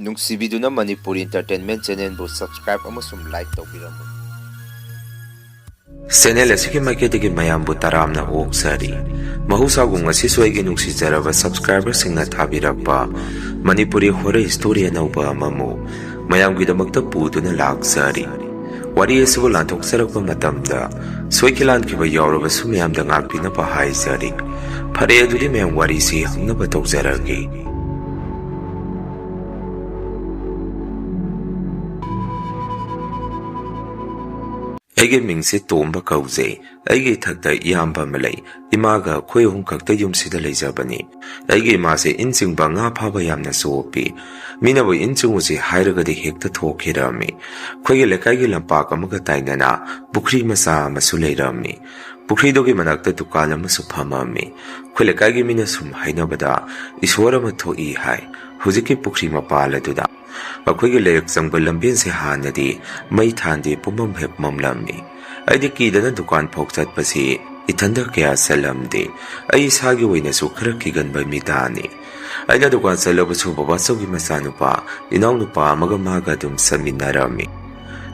ꯅꯨꯡꯁꯤꯕꯤꯗꯨꯅ Manipuri entertainment ꯆꯦꯅꯦꯜꯕꯨ subscribe ꯑꯃꯁꯨꯡ like ꯇꯧꯕꯤꯔꯝꯃꯨ꯫ Channel ꯑꯁꯤꯒꯤ ꯃꯥꯏꯀꯩꯗꯒꯤ ꯃꯌꯥꯝꯕꯨ ꯇꯔꯥꯝꯅ ꯑꯣꯛꯆꯔꯤ꯫ ꯃꯍꯧꯁꯥꯒꯨꯝ ꯉꯁꯤꯁꯨ ꯑꯩꯒꯤ ꯅꯨꯡꯁꯤꯖꯔꯕ ꯁꯕꯁꯀ꯭ꯔꯥꯏꯕꯔꯁꯤꯡꯅ ꯊꯥꯕꯤꯔꯛꯄ ꯃꯅꯤꯄꯨꯔꯤ ꯍꯣꯔꯔ ꯁ꯭ꯇꯣꯔꯤ ꯑꯅꯧꯕ ꯑꯃꯃꯨꯛ ꯃꯌꯥꯝꯒꯤꯗꯃꯛꯇ ꯄꯨꯗꯨꯅ ꯂꯥꯛꯆꯔꯤ꯫ ꯋꯥꯔꯤ ꯑꯁꯤꯕꯨ ꯂꯥꯟꯊꯣꯛꯆꯔꯛꯄ ꯃꯇꯝꯗ ꯁꯣꯏꯈꯤ ꯂꯥꯟꯈꯤꯕ ꯌꯥꯎꯔꯕꯁꯨ ꯃꯌꯥꯝꯗ ꯉꯥꯛꯄꯤꯅꯕ ꯍꯥꯏꯖꯔꯤ꯫ ꯐꯔꯦ ꯑꯗꯨꯗꯤ ꯃꯌꯥꯝ ꯋꯥꯔꯤꯁꯤ ꯍꯧꯅꯕ ꯇꯧꯖꯔꯒꯦ꯫ ꯑꯩꯒꯤ ꯃꯤꯡꯁꯦ ꯇꯣꯝꯕ ꯀꯧꯖꯩ꯫ ꯑꯩꯒꯤ ꯏꯊꯛꯇ ꯏꯌꯥꯝꯕ ꯑꯃ ꯂꯩ꯫ ꯏꯃꯥꯒ ꯑꯩꯈꯣꯏ ꯑꯍꯨꯝ ꯈꯛꯇ ꯌꯨꯝꯁꯤꯗ ꯂꯩꯖꯕꯅꯤ꯫ ꯑꯩꯒꯤ ꯏꯃꯥꯁꯦ ꯏꯟ ꯆꯤꯡꯕ ꯉꯥ ꯐꯥꯕ ꯌꯥꯝꯅ ꯆꯣꯞꯄꯤ꯫ ꯃꯤꯅꯕꯨ ꯏꯟ ꯆꯤꯡꯉꯨꯁꯤ ꯍꯥꯏꯔꯒꯗꯤ ꯍꯦꯛꯇ ꯊꯣꯛꯈꯤꯔꯝꯃꯤ꯫ ꯑꯩꯈꯣꯏꯒꯤ ꯂꯩꯀꯥꯏꯒꯤ ꯂꯝꯄꯥꯛ ꯑꯃꯒ ꯇꯥꯏꯅꯅ ꯄꯨꯈ꯭ꯔꯤ ꯃꯆꯥ ꯑꯃꯁꯨ ꯂꯩꯔꯝꯃꯤ꯫ ꯄꯨꯈ꯭ꯔꯤꯗꯨꯒꯤ ꯃꯅꯥꯛꯇ ꯗꯨꯀꯥꯟ ꯑꯃꯁꯨ ꯐꯝꯃꯝꯃꯤ꯫ ꯑꯩꯈꯣꯏ ꯂꯩꯀꯥꯏꯒꯤ ꯃꯤꯅ ꯁꯨꯝ ꯍꯥꯏꯅꯕꯗ ꯏꯁꯣꯔ ꯑꯃ ꯊꯣꯛꯏ ꯍꯥꯏ ꯍꯧꯖꯤꯛꯀꯤ ꯄꯨꯈ꯭ꯔꯤ ꯃꯄꯥꯜ ꯑꯗꯨꯗ꯫ ꯑꯩꯈꯣꯏꯒꯤ ꯂꯩꯔꯛ ꯆꯪꯕ ꯂꯝꯕꯦꯟꯁꯦ ꯍꯥꯟꯅꯗꯤ ꯃꯩ ꯊꯥꯟꯗꯦ ꯄꯨꯝꯃꯝ ꯍꯦꯛ ꯃꯝꯂꯝꯃꯤ꯫ ꯑꯩꯗꯤ ꯀꯤꯗꯅ ꯗꯨꯀꯥꯟ ꯐꯥꯎ ꯆꯠꯄꯁꯤ ꯏꯊꯟꯗ ꯀꯌꯥ ꯆꯠꯂꯝꯗꯦ꯫ ꯑꯩ ꯏꯁꯥꯒꯤ ꯑꯣꯏꯅꯁꯨ ꯈꯔ ꯀꯤꯒꯟꯕ ꯃꯤꯗꯥꯅꯤ꯫ ꯑꯩꯅ ꯗꯨꯀꯥꯟ ꯆꯠꯂꯕꯁꯨ ꯕꯕꯥꯆꯧꯒꯤ ꯃꯆꯥꯅꯨꯄꯥ ꯏꯅꯥꯎꯅꯨꯄꯥ ꯑꯃꯒ ꯃꯥꯒ ꯑꯗꯨꯝ ꯆꯠꯃꯤꯟꯅꯔꯝꯃꯤ꯫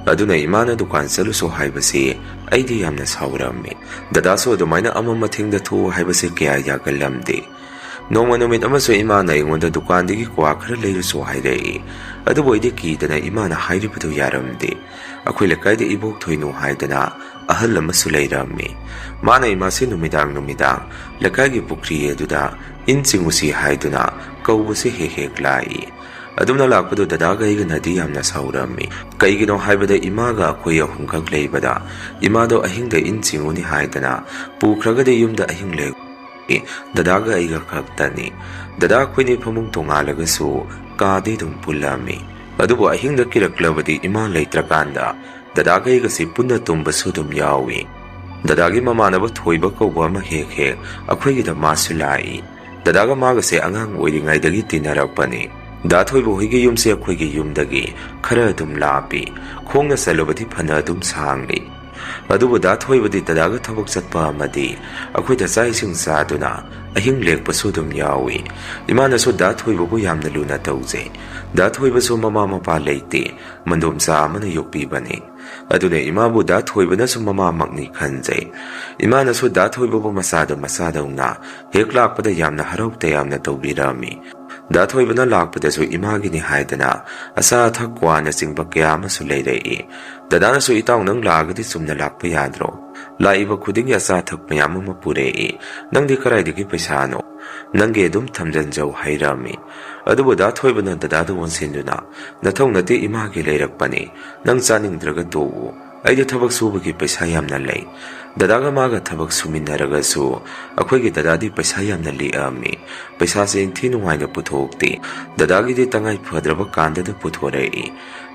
ꯑꯗꯨꯅ ꯏꯃꯥꯅ ꯗꯨꯀꯥꯟ ꯆꯠꯂꯨꯁꯨ ꯍꯥꯏꯕꯁꯤ ꯑꯩꯗꯤ ꯌꯥꯝꯅ ꯁꯥꯎꯔꯝꯃꯤ꯫ ꯗꯗꯥꯁꯨ ꯑꯗꯨꯃꯥꯏꯅ ꯑꯃꯝ ꯑꯊꯦꯡꯗ ꯊꯣꯛꯎ ꯍꯥꯏꯕꯁꯤ ꯀꯌꯥ ꯌꯥꯒꯜꯂꯝꯗꯦ꯫ ꯅꯣꯡꯃ ꯅꯨꯃꯤꯠ ꯑꯃꯁꯨ ꯏꯃꯥꯅ ꯑꯩꯉꯣꯟꯗ ꯗꯨꯀꯥꯟꯗꯒꯤ ꯀ꯭ꯋꯥ ꯈꯔ ꯂꯩꯔꯨꯁꯨ ꯍꯥꯏꯔꯛꯏ꯫ ꯑꯗꯨꯕꯨ ꯑꯩꯗꯤ ꯀꯤꯗꯅ ꯏꯃꯥꯅ ꯍꯥꯏꯔꯤꯕꯗꯨ ꯌꯥꯔꯝꯗꯦ꯫ ꯑꯩꯈꯣꯏ ꯂꯩꯀꯥꯏꯗ ꯏꯕꯣꯛ ꯊꯣꯏꯅꯨ ꯍꯥꯏꯗꯅ ꯑꯍꯜ ꯑꯃꯁꯨ ꯂꯩꯔꯝꯃꯤ꯫ ꯃꯥꯅ ꯏꯃꯥꯁꯤ ꯅꯨꯃꯤꯗꯥꯡ ꯂꯩꯀꯥꯏꯒꯤ ꯄꯨꯈ꯭ꯔꯤ ꯑꯗꯨꯗ ꯏꯟ ꯆꯤꯡꯉꯨꯁꯤ ꯍꯥꯏꯗꯨꯅ ꯀꯧꯕꯁꯤ ꯍꯦꯛ ꯍꯦꯛ ꯂꯥꯛꯏ꯫ ꯑꯗꯨꯝꯅ ꯂꯥꯛꯄꯗꯨ ꯗꯗꯥꯒ ꯑꯩꯒꯅꯗꯤ ꯌꯥꯝꯅ ꯁꯥꯎꯔꯝꯃꯤ꯫ ꯀꯩꯒꯤꯅꯣ ꯍꯥꯏꯕꯗ ꯏꯃꯥꯒ ꯑꯩꯈꯣꯏ ꯑꯍꯨꯝꯈꯛ ꯂꯩꯕꯗ ꯏꯃꯥꯗꯣ ꯑꯍꯤꯡꯗ ꯏꯟ ꯆꯤꯡꯉꯨꯅꯤ ꯍꯥꯏꯗꯅ ꯄꯨꯈ꯭ꯔꯒꯗꯤ ꯌꯨꯝꯗ ꯑꯍꯤꯡ ꯂꯦꯛ ꯗꯗꯥꯒ ꯑꯩꯒ ꯈꯛꯇꯅꯤ꯫ ꯗꯗꯥ ꯑꯩꯈꯣꯏꯅꯤ ꯐꯃꯨꯡ ꯇꯣꯡꯉꯥꯜꯂꯒꯁꯨ ꯀꯥꯗꯤ ꯑꯗꯨꯝ ꯄꯨꯜꯂꯝꯃꯤ꯫ ꯑꯗꯨꯕꯨ ꯑꯍꯤꯡꯗ ꯀꯤꯔꯛꯂꯕꯗꯤ ꯏꯃꯥ ꯂꯩꯇ꯭ꯔꯀꯥꯟꯗ ꯗꯗꯥꯒ ꯑꯩꯒꯁꯤ ꯄꯨꯟꯅ ꯇꯨꯝꯕꯁꯨ ꯑꯗꯨꯝ ꯌꯥꯎꯏ꯫ ꯗꯗꯥꯒꯤ ꯃꯃꯥꯟꯅꯕ ꯊꯣꯏꯕ ꯀꯧꯕ ꯑꯃ ꯍꯦꯛ ꯍꯦꯛ ꯑꯩꯈꯣꯏꯒꯤꯗ ꯃꯥꯁꯨ ꯂꯥꯛꯏ꯫ ꯗꯗꯥꯒ ꯃꯥꯒꯁꯦ ꯑꯉꯥꯡ ꯑꯣꯏꯔꯤꯉꯩꯗꯒꯤ ꯇꯤꯟꯅꯔꯛꯄꯅꯤ꯫ ꯗꯥ ꯊꯣꯏꯕ ꯍꯣꯏꯒꯤ ꯌꯨꯝꯁꯦ ꯑꯩꯈꯣꯏꯒꯤ ꯌꯨꯝꯗꯒꯤ ꯈꯔ ꯑꯗꯨꯝ ꯂꯥꯞꯄꯤ꯫ ꯈꯣꯡꯅ ꯆꯠꯂꯨꯕꯗꯤ ꯐꯅ ꯑꯗꯨꯝ ꯁꯥꯡꯂꯤ꯫ ꯑꯗꯨꯕꯨ ꯗꯥ ꯊꯣꯏꯕꯗꯤ ꯗꯗꯥꯒ ꯊꯕꯛ ꯆꯠꯄ ꯑꯃꯗꯤ ꯑꯩꯈꯣꯏꯗ ꯆꯥꯛ ꯏꯁꯤꯡ ꯆꯥꯗꯨꯅ ꯑꯍꯤꯡ ꯂꯦꯛꯄꯁꯨ ꯑꯗꯨꯝ ꯌꯥꯎꯏ꯫ ꯏꯃꯥꯅꯁꯨ ꯗꯥ ꯊꯣꯏꯕꯕꯨ ꯌꯥꯝꯅ ꯂꯨꯅ ꯇꯧꯖꯩ꯫ ꯗꯥ ꯊꯣꯏꯕꯁꯨ ꯃꯃꯥ ꯃꯄꯥ ꯂꯩꯇꯦ꯫ ꯃꯟꯗꯣꯝꯆꯥ ꯑꯃꯅ ꯌꯣꯛꯄꯤꯕꯅꯤ꯫ ꯑꯗꯨꯅ ꯏꯃꯥꯕꯨ ꯗꯥ ꯊꯣꯏꯕꯅꯁꯨ ꯃꯃꯥꯃꯛꯅꯤ ꯈꯟꯖꯩ꯫ ꯏꯃꯥꯅꯁꯨ ꯗꯥ ꯊꯣꯏꯕꯕꯨ ꯃꯆꯥꯗꯧꯅ ꯍꯦꯛ ꯂꯥꯛꯄꯗ ꯌꯥꯝꯅ ꯍꯔꯥꯎ ꯇꯌꯥꯝꯅ ꯇꯧꯕꯤꯔꯝꯃꯤ꯫ ꯗꯥ ꯊꯣꯏꯕꯅ ꯂꯥꯛꯄꯗꯁꯨ ꯏꯃꯥꯒꯤꯅꯤ ꯍꯥꯏꯗꯅ ꯑꯆꯥ ꯑꯊꯛ ꯀ꯭ꯋꯥꯅꯆꯤꯡꯕ ꯀꯌꯥ ꯑꯃꯁꯨ ꯂꯩꯔꯛꯏ꯫ ꯗꯗꯥꯅꯁꯨ ꯏꯇꯥꯎ ꯅꯪ ꯂꯥꯛꯑꯒꯗꯤ ꯆꯨꯝꯅ ꯂꯥꯛꯄ ꯌꯥꯗ꯭ꯔꯣ? ꯂꯥꯛꯏꯕ ꯈꯨꯗꯤꯡꯒꯤ ꯑꯆꯥ ꯑꯊꯛ ꯃꯌꯥꯝ ꯑꯃ ꯄꯨꯔꯛꯏ꯫ ꯅꯪꯗꯤ ꯀꯔꯥꯏꯗꯒꯤ ꯄꯩꯁꯥꯅꯣ? ꯅꯪꯒꯤ ꯑꯗꯨꯝ ꯊꯝꯖꯟꯖꯧ ꯍꯩꯔꯝꯃꯤ꯫ ꯑꯗꯨꯕꯨ ꯗꯥ ꯊꯣꯏꯕꯅ ꯗꯗꯥꯗ ꯑꯣꯟꯁꯤꯟꯗꯨꯅ ꯅꯊꯧ ꯅꯠꯇꯦ ꯏꯃꯥꯒꯤ ꯂꯩꯔꯛꯄꯅꯤ꯫ ꯅꯪ ꯆꯥꯅꯤꯡꯗ꯭ꯔꯒ ꯇꯣꯛꯎ꯫ ꯑꯩꯗꯤ ꯊꯕꯛ ꯁꯨꯕꯒꯤ ꯄꯩꯁꯥ ꯌꯥꯝꯅ ꯂꯩ꯫ ꯗꯗꯥꯒ ꯃꯥꯒ ꯊꯕꯛ ꯁꯨꯃꯤꯟꯅꯔꯒꯁꯨ ꯑꯩꯈꯣꯏꯒꯤ ꯗꯗꯥꯗꯤ ꯄꯩꯁꯥ ꯌꯥꯝꯅ ꯂꯤꯛꯑꯝꯃꯤ꯫ ꯄꯩꯁꯥꯁꯦ ꯏꯟꯊꯤ ꯅꯨꯡꯉꯥꯏꯅ ꯄꯨꯊꯣꯛꯇꯦ꯫ ꯗꯗꯥꯒꯤꯗꯤ ꯇꯉꯥꯏ ꯐꯗ꯭ꯔꯕ ꯀꯥꯟꯗꯗ ꯄꯨꯊꯣꯔꯛꯏ꯫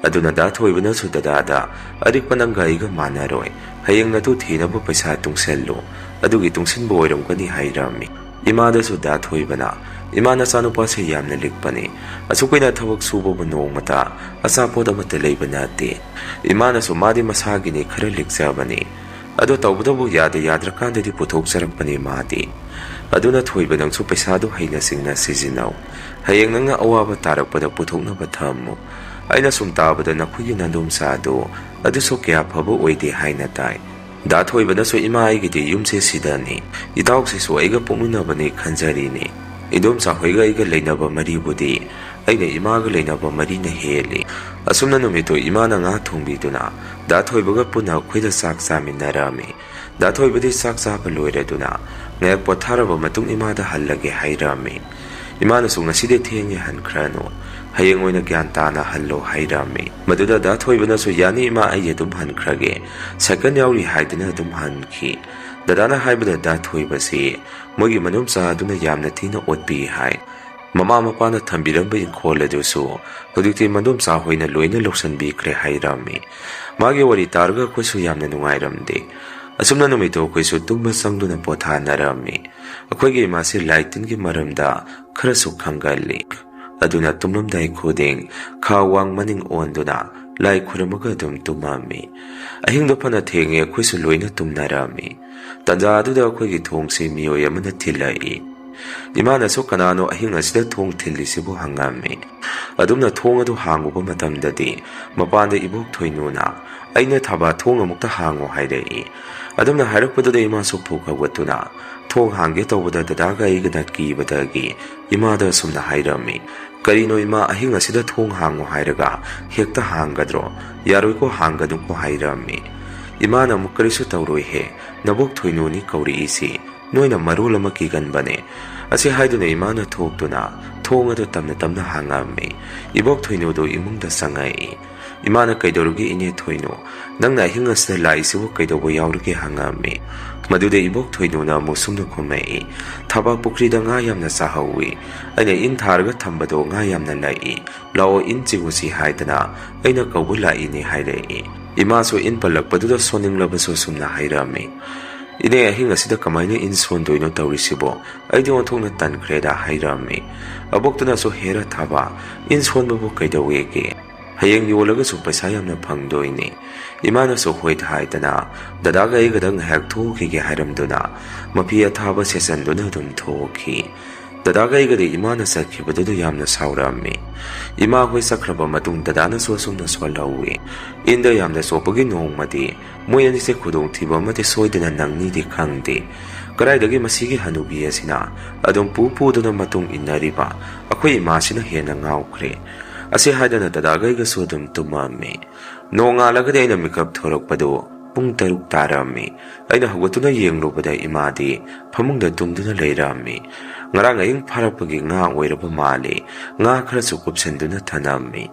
ꯑꯗꯨꯅ ꯗꯥ ꯊꯣꯏꯕꯅꯁꯨ ꯗꯗꯥꯗ ꯑꯔꯤꯛꯄ ꯅꯪꯒ ꯑꯩꯒ ꯃꯥꯟꯅꯔꯣꯏ꯫ ꯍꯌꯦꯡ ꯅꯇꯨ ꯊꯤꯅꯕ ꯄꯩꯁꯥ ꯇꯨꯡꯁꯜꯂꯨ꯫ ꯑꯗꯨꯒꯤ ꯇꯨꯡꯁꯤꯟꯕ ꯑꯣꯏꯔꯝꯒꯅꯤ ꯍꯥꯏꯔꯝꯃꯤ꯫ ꯏꯃꯥꯗꯁꯨ ꯗꯥ ꯊꯣꯏꯕꯅ ꯏꯃꯥ ꯅꯆꯥꯅꯨꯄꯥꯁꯦ ꯌꯥꯝꯅ ꯂꯤꯛꯄꯅꯤ꯫ ꯑꯁꯨꯛ ꯀꯨꯏꯅ ꯊꯕꯛ ꯁꯨꯕꯕꯨ ꯅꯣꯡꯃꯇ ꯑꯆꯥꯄꯣꯠ ꯑꯃꯠꯇ ꯂꯩꯕ ꯅꯠꯇꯦ꯫ ꯏꯃꯥꯅꯁꯨ ꯃꯥꯗꯤ ꯃꯁꯥꯒꯤꯅꯤ ꯈꯔ ꯂꯤꯛꯆꯕꯅꯤ꯫ ꯑꯗꯣ ꯇꯧꯕꯇꯕꯨ ꯌꯥꯗ꯭ꯔꯀꯥꯟꯗꯗꯤ ꯄꯨꯊꯣꯛꯆꯔꯛꯄꯅꯤ ꯃꯥꯗꯤ꯫ ꯑꯗꯨꯅ ꯊꯣꯏꯕ ꯅꯪꯁꯨ ꯄꯩꯁꯥꯗꯨ ꯍꯩꯅ ꯁꯤꯡꯅ ꯁꯤꯖꯤꯟꯅꯧ꯫ ꯍꯌꯦꯡ ꯅꯪꯅ ꯑꯋꯥꯕ ꯇꯥꯔꯛꯄꯗ ꯄꯨꯊꯣꯛꯅꯕ ꯊꯝꯃꯨ꯫ ꯑꯩꯅ ꯁꯨꯝ ꯇꯥꯕꯗ ꯅꯈꯣꯏꯒꯤ ꯅꯟꯗꯣꯝꯆꯥꯗꯣ ꯑꯗꯨꯁꯨ ꯀꯌꯥ ꯐꯕ ꯑꯣꯏꯗꯦ ꯍꯥꯏꯅ ꯇꯥꯏ꯫ ꯗꯥ ꯊꯣꯏꯕꯅꯁꯨ ꯏꯃꯥ ꯑꯩꯒꯤꯗꯤ ꯌꯨꯝꯁꯦ ꯁꯤꯗꯅꯤ꯫ ꯏꯇꯥꯎꯁꯤꯁꯨ ꯑꯩꯒ ꯄꯣꯛꯃꯤꯟꯅꯕꯅꯤ ꯈꯟꯖꯔꯤꯅꯤ꯫ ꯏꯟꯗꯣꯝꯆꯥ ꯍꯣꯏꯒ ꯑꯩꯒ ꯂꯩꯅꯕ ꯃꯔꯤꯕꯨꯗꯤ ꯑꯩꯅ ꯏꯃꯥꯒ ꯂꯩꯅꯕ ꯃꯔꯤꯅ ꯍꯦꯜꯂꯤ꯫ ꯑꯁꯨꯝꯅ ꯅꯨꯃꯤꯠꯇꯨ ꯏꯃꯥꯅ ꯉꯥ ꯊꯣꯡꯕꯤꯗꯨꯅ ꯗꯥ ꯊꯣꯏꯕꯒ ꯄꯨꯟꯅ ꯑꯩꯈꯣꯏꯗ ꯆꯥꯛ ꯆꯥꯃꯤꯟꯅꯔꯝꯃꯤ꯫ ꯗꯥ ꯊꯣꯏꯕꯗꯤ ꯆꯥꯛ ꯆꯥꯕ ꯂꯣꯏꯔꯗꯨꯅ ꯉꯥꯏꯍꯥꯛ ꯄꯣꯊꯥꯔꯕ ꯃꯇꯨꯡ ꯏꯃꯥꯗ ꯍꯜꯂꯒꯦ ꯍꯥꯏꯔꯝꯃꯤ꯫ ꯏꯃꯥꯅꯁꯨ ꯉꯁꯤꯗꯤ ꯊꯦꯡꯉꯦ ꯍꯟꯈ꯭ꯔꯅꯨ꯫ ꯍꯌꯦꯡ ꯑꯣꯏꯅ ꯒ꯭ꯌꯥꯟ ꯇꯥꯅ ꯍꯜꯂꯣ ꯍꯥꯏꯔꯝꯃꯤ꯫ ꯃꯗꯨꯗ ꯗꯥ ꯊꯣꯏꯕꯅꯁꯨ ꯌꯥꯅꯤ ꯏꯃꯥ ꯑꯩ ꯑꯗꯨꯝ ꯍꯟꯈ꯭ꯔꯒꯦ꯫ ꯁꯥꯏꯀꯜ ꯌꯥꯎꯔꯤ ꯍꯥꯏꯗꯨꯅ ꯑꯗꯨꯝ ꯍꯟꯈꯤ꯫ ꯗꯗꯥꯅ ꯍꯥꯏꯕꯗ ꯗꯥ ꯊꯣꯏꯕꯁꯤ ꯃꯣꯏꯒꯤ ꯃꯅꯨꯡꯆꯥ ꯑꯗꯨꯅ ꯌꯥꯝꯅ ꯊꯤꯅ ꯑꯣꯠꯄꯤ ꯍꯥꯏ꯫ ꯃꯃꯥ ꯃꯄꯥꯅ ꯊꯝꯕꯤꯔꯝꯕ ꯏꯪꯈꯣꯜ ꯑꯗꯨꯁꯨ ꯍꯧꯖꯤꯛꯇꯤ ꯃꯅꯨꯡꯆꯥ ꯍꯣꯏꯅ ꯂꯣꯏꯅ ꯂꯧꯁꯤꯟꯕꯤꯈ꯭ꯔꯦ ꯍꯥꯏꯔꯝꯃꯤ꯫ ꯃꯥꯒꯤ ꯋꯥꯔꯤ ꯇꯥꯔꯒ ꯑꯩꯈꯣꯏꯁꯨ ꯌꯥꯝꯅ ꯅꯨꯡꯉꯥꯏꯔꯝꯗꯦ꯫ ꯑꯁꯨꯝꯅ ꯅꯨꯃꯤꯠꯇꯨ ꯑꯩꯈꯣꯏꯁꯨ ꯇꯨꯝꯕ ꯆꯪꯗꯨꯅ ꯄꯣꯊꯥꯅꯔꯝꯃꯤ꯫ ꯑꯩꯈꯣꯏꯒꯤ ꯏꯃꯥꯁꯤ ꯂꯥꯏ ꯇꯤꯟꯒꯤ ꯃꯔꯝꯗ ꯈꯔꯁꯨ ꯈꯪꯒꯜꯂꯤ꯫ ꯑꯗꯨꯅ ꯇꯨꯝꯂꯝꯗꯥꯏ ꯈꯨꯗꯤꯡ ꯈꯥ ꯋꯥꯡ ꯃꯅꯤꯡ ꯑꯣꯟꯗꯨꯅ ꯂꯥꯏ ꯈꯨꯔꯝꯃꯒ ꯑꯗꯨꯝ ꯇꯨꯝꯃꯝꯃꯤ꯫ ꯑꯍꯤꯡꯗꯣ ꯐꯅ ꯊꯦꯡꯉꯦ ꯑꯩꯈꯣꯏꯁꯨ ꯂꯣꯏꯅ ꯇꯨꯝꯅꯔꯝꯃꯤ꯫ ꯇꯟꯖꯥ ꯑꯗꯨꯗ ꯑꯩꯈꯣꯏꯒꯤ ꯊꯣꯡꯁꯤ ꯃꯤꯑꯣꯏ ꯑꯃꯅ ꯊꯤꯜꯂꯛꯏ꯫ Imanasu kanano ahing asida thong thillisibu hangami. Adumna thong adu hanguba matamdadi mapanda ibok thoinuna aina thaba thong amukta hango hairei. Adumna hairakpadada imasu phukawatuna thong hange tawbada dadaga igana kibadagi imada sumna hairami. Karino ima ahing asida thong hango hairaga hekta hangadro yaroiko hangadumko hairami. Imana mukarisu tawroihe nabok thoinuni kauri isi noina marul ama kiganbane. Asi haiduna imana thoktuna thong adu tamna tamna hangami. Ibok thoinudu imungda sangai. Imana kaidorugi ine thoinu nangna ahing asida laisibu kaidobo yaurugi hangami. Madude ibok thoinuna musumna khumai thaba pukrida nga yamna sahawi aina in tharga thambado nga yamna lai lao in chigusi haidana aina kabu lai ni hairei. Imaso in palakpaduda soning labaso sumna hairami. Ine ahing asida kamaina in sondoino taurisibo aidi onthongna tankreda hairami. Aboktuna so hera thaba in sonbabu kaidawege hayeng yolaga su paisa yamna phangdoini. Imana so hoit haidana dadaga igadang hek thoki ge hairamduna mapi athaba sesanduna dum thoki. Dadaga igadi imana sakhibadu yamna saurami. Ima hoi sakraba matung dadana so sumna swalawi. Inda yamna sopagi nongmadi moyani se khudong thiba mate soidana nangni di khangdi. Karaidagi masigi hanubi asina adum pupuduna matung innariba akhoi imasina hena ngawkhre. Asi haidana dadaga iga sodum tumami. Nonga lagade aina mikap thorakpado pung taruk tarami. Aina hawatuna yenglubada imadi phamungda tumduna leirami. Ngarang aying parapagi nga oiraba mali nga khara sukupsenduna thanami.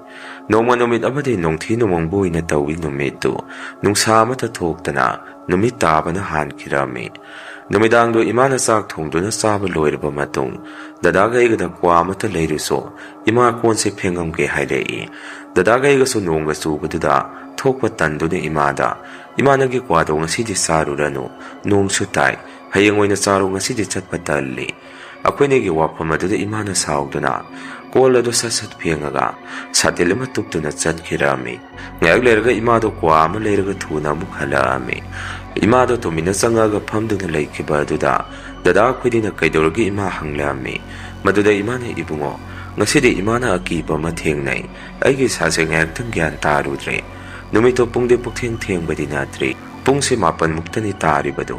Nongma numit amadi nongthi numangboy na tawi numitu nungsa mata thoktana numit tabana hankirami. Numidangdo imana sak thongduna saba loiraba matung dadaga igada kwa mata leiruso ima konse phengam ke hairei. Dadaga igaso nongga subaduda thokpa tanduna imana gi kwado ngasidi saruranu nongsu tai hayeng oina saru ngasidi chatpa talli. Akwai gi wapam aduda imana sauduna kol adu sasat phengaga satil ama tuptuna chatkirami. Ngayag lerga imado kwa ama lerga thuna mukhalami. Imado tumina sangaga phamduna laikhiba aduda dada khudina kaidorgi ima hanglami. Maduda imana ibungo ngasidi imana akiba ma thengnai aigi sase ngayagtang gyan tarudre. Numito pungde puktheng thengbadi natri pungse mapan muktani taribado.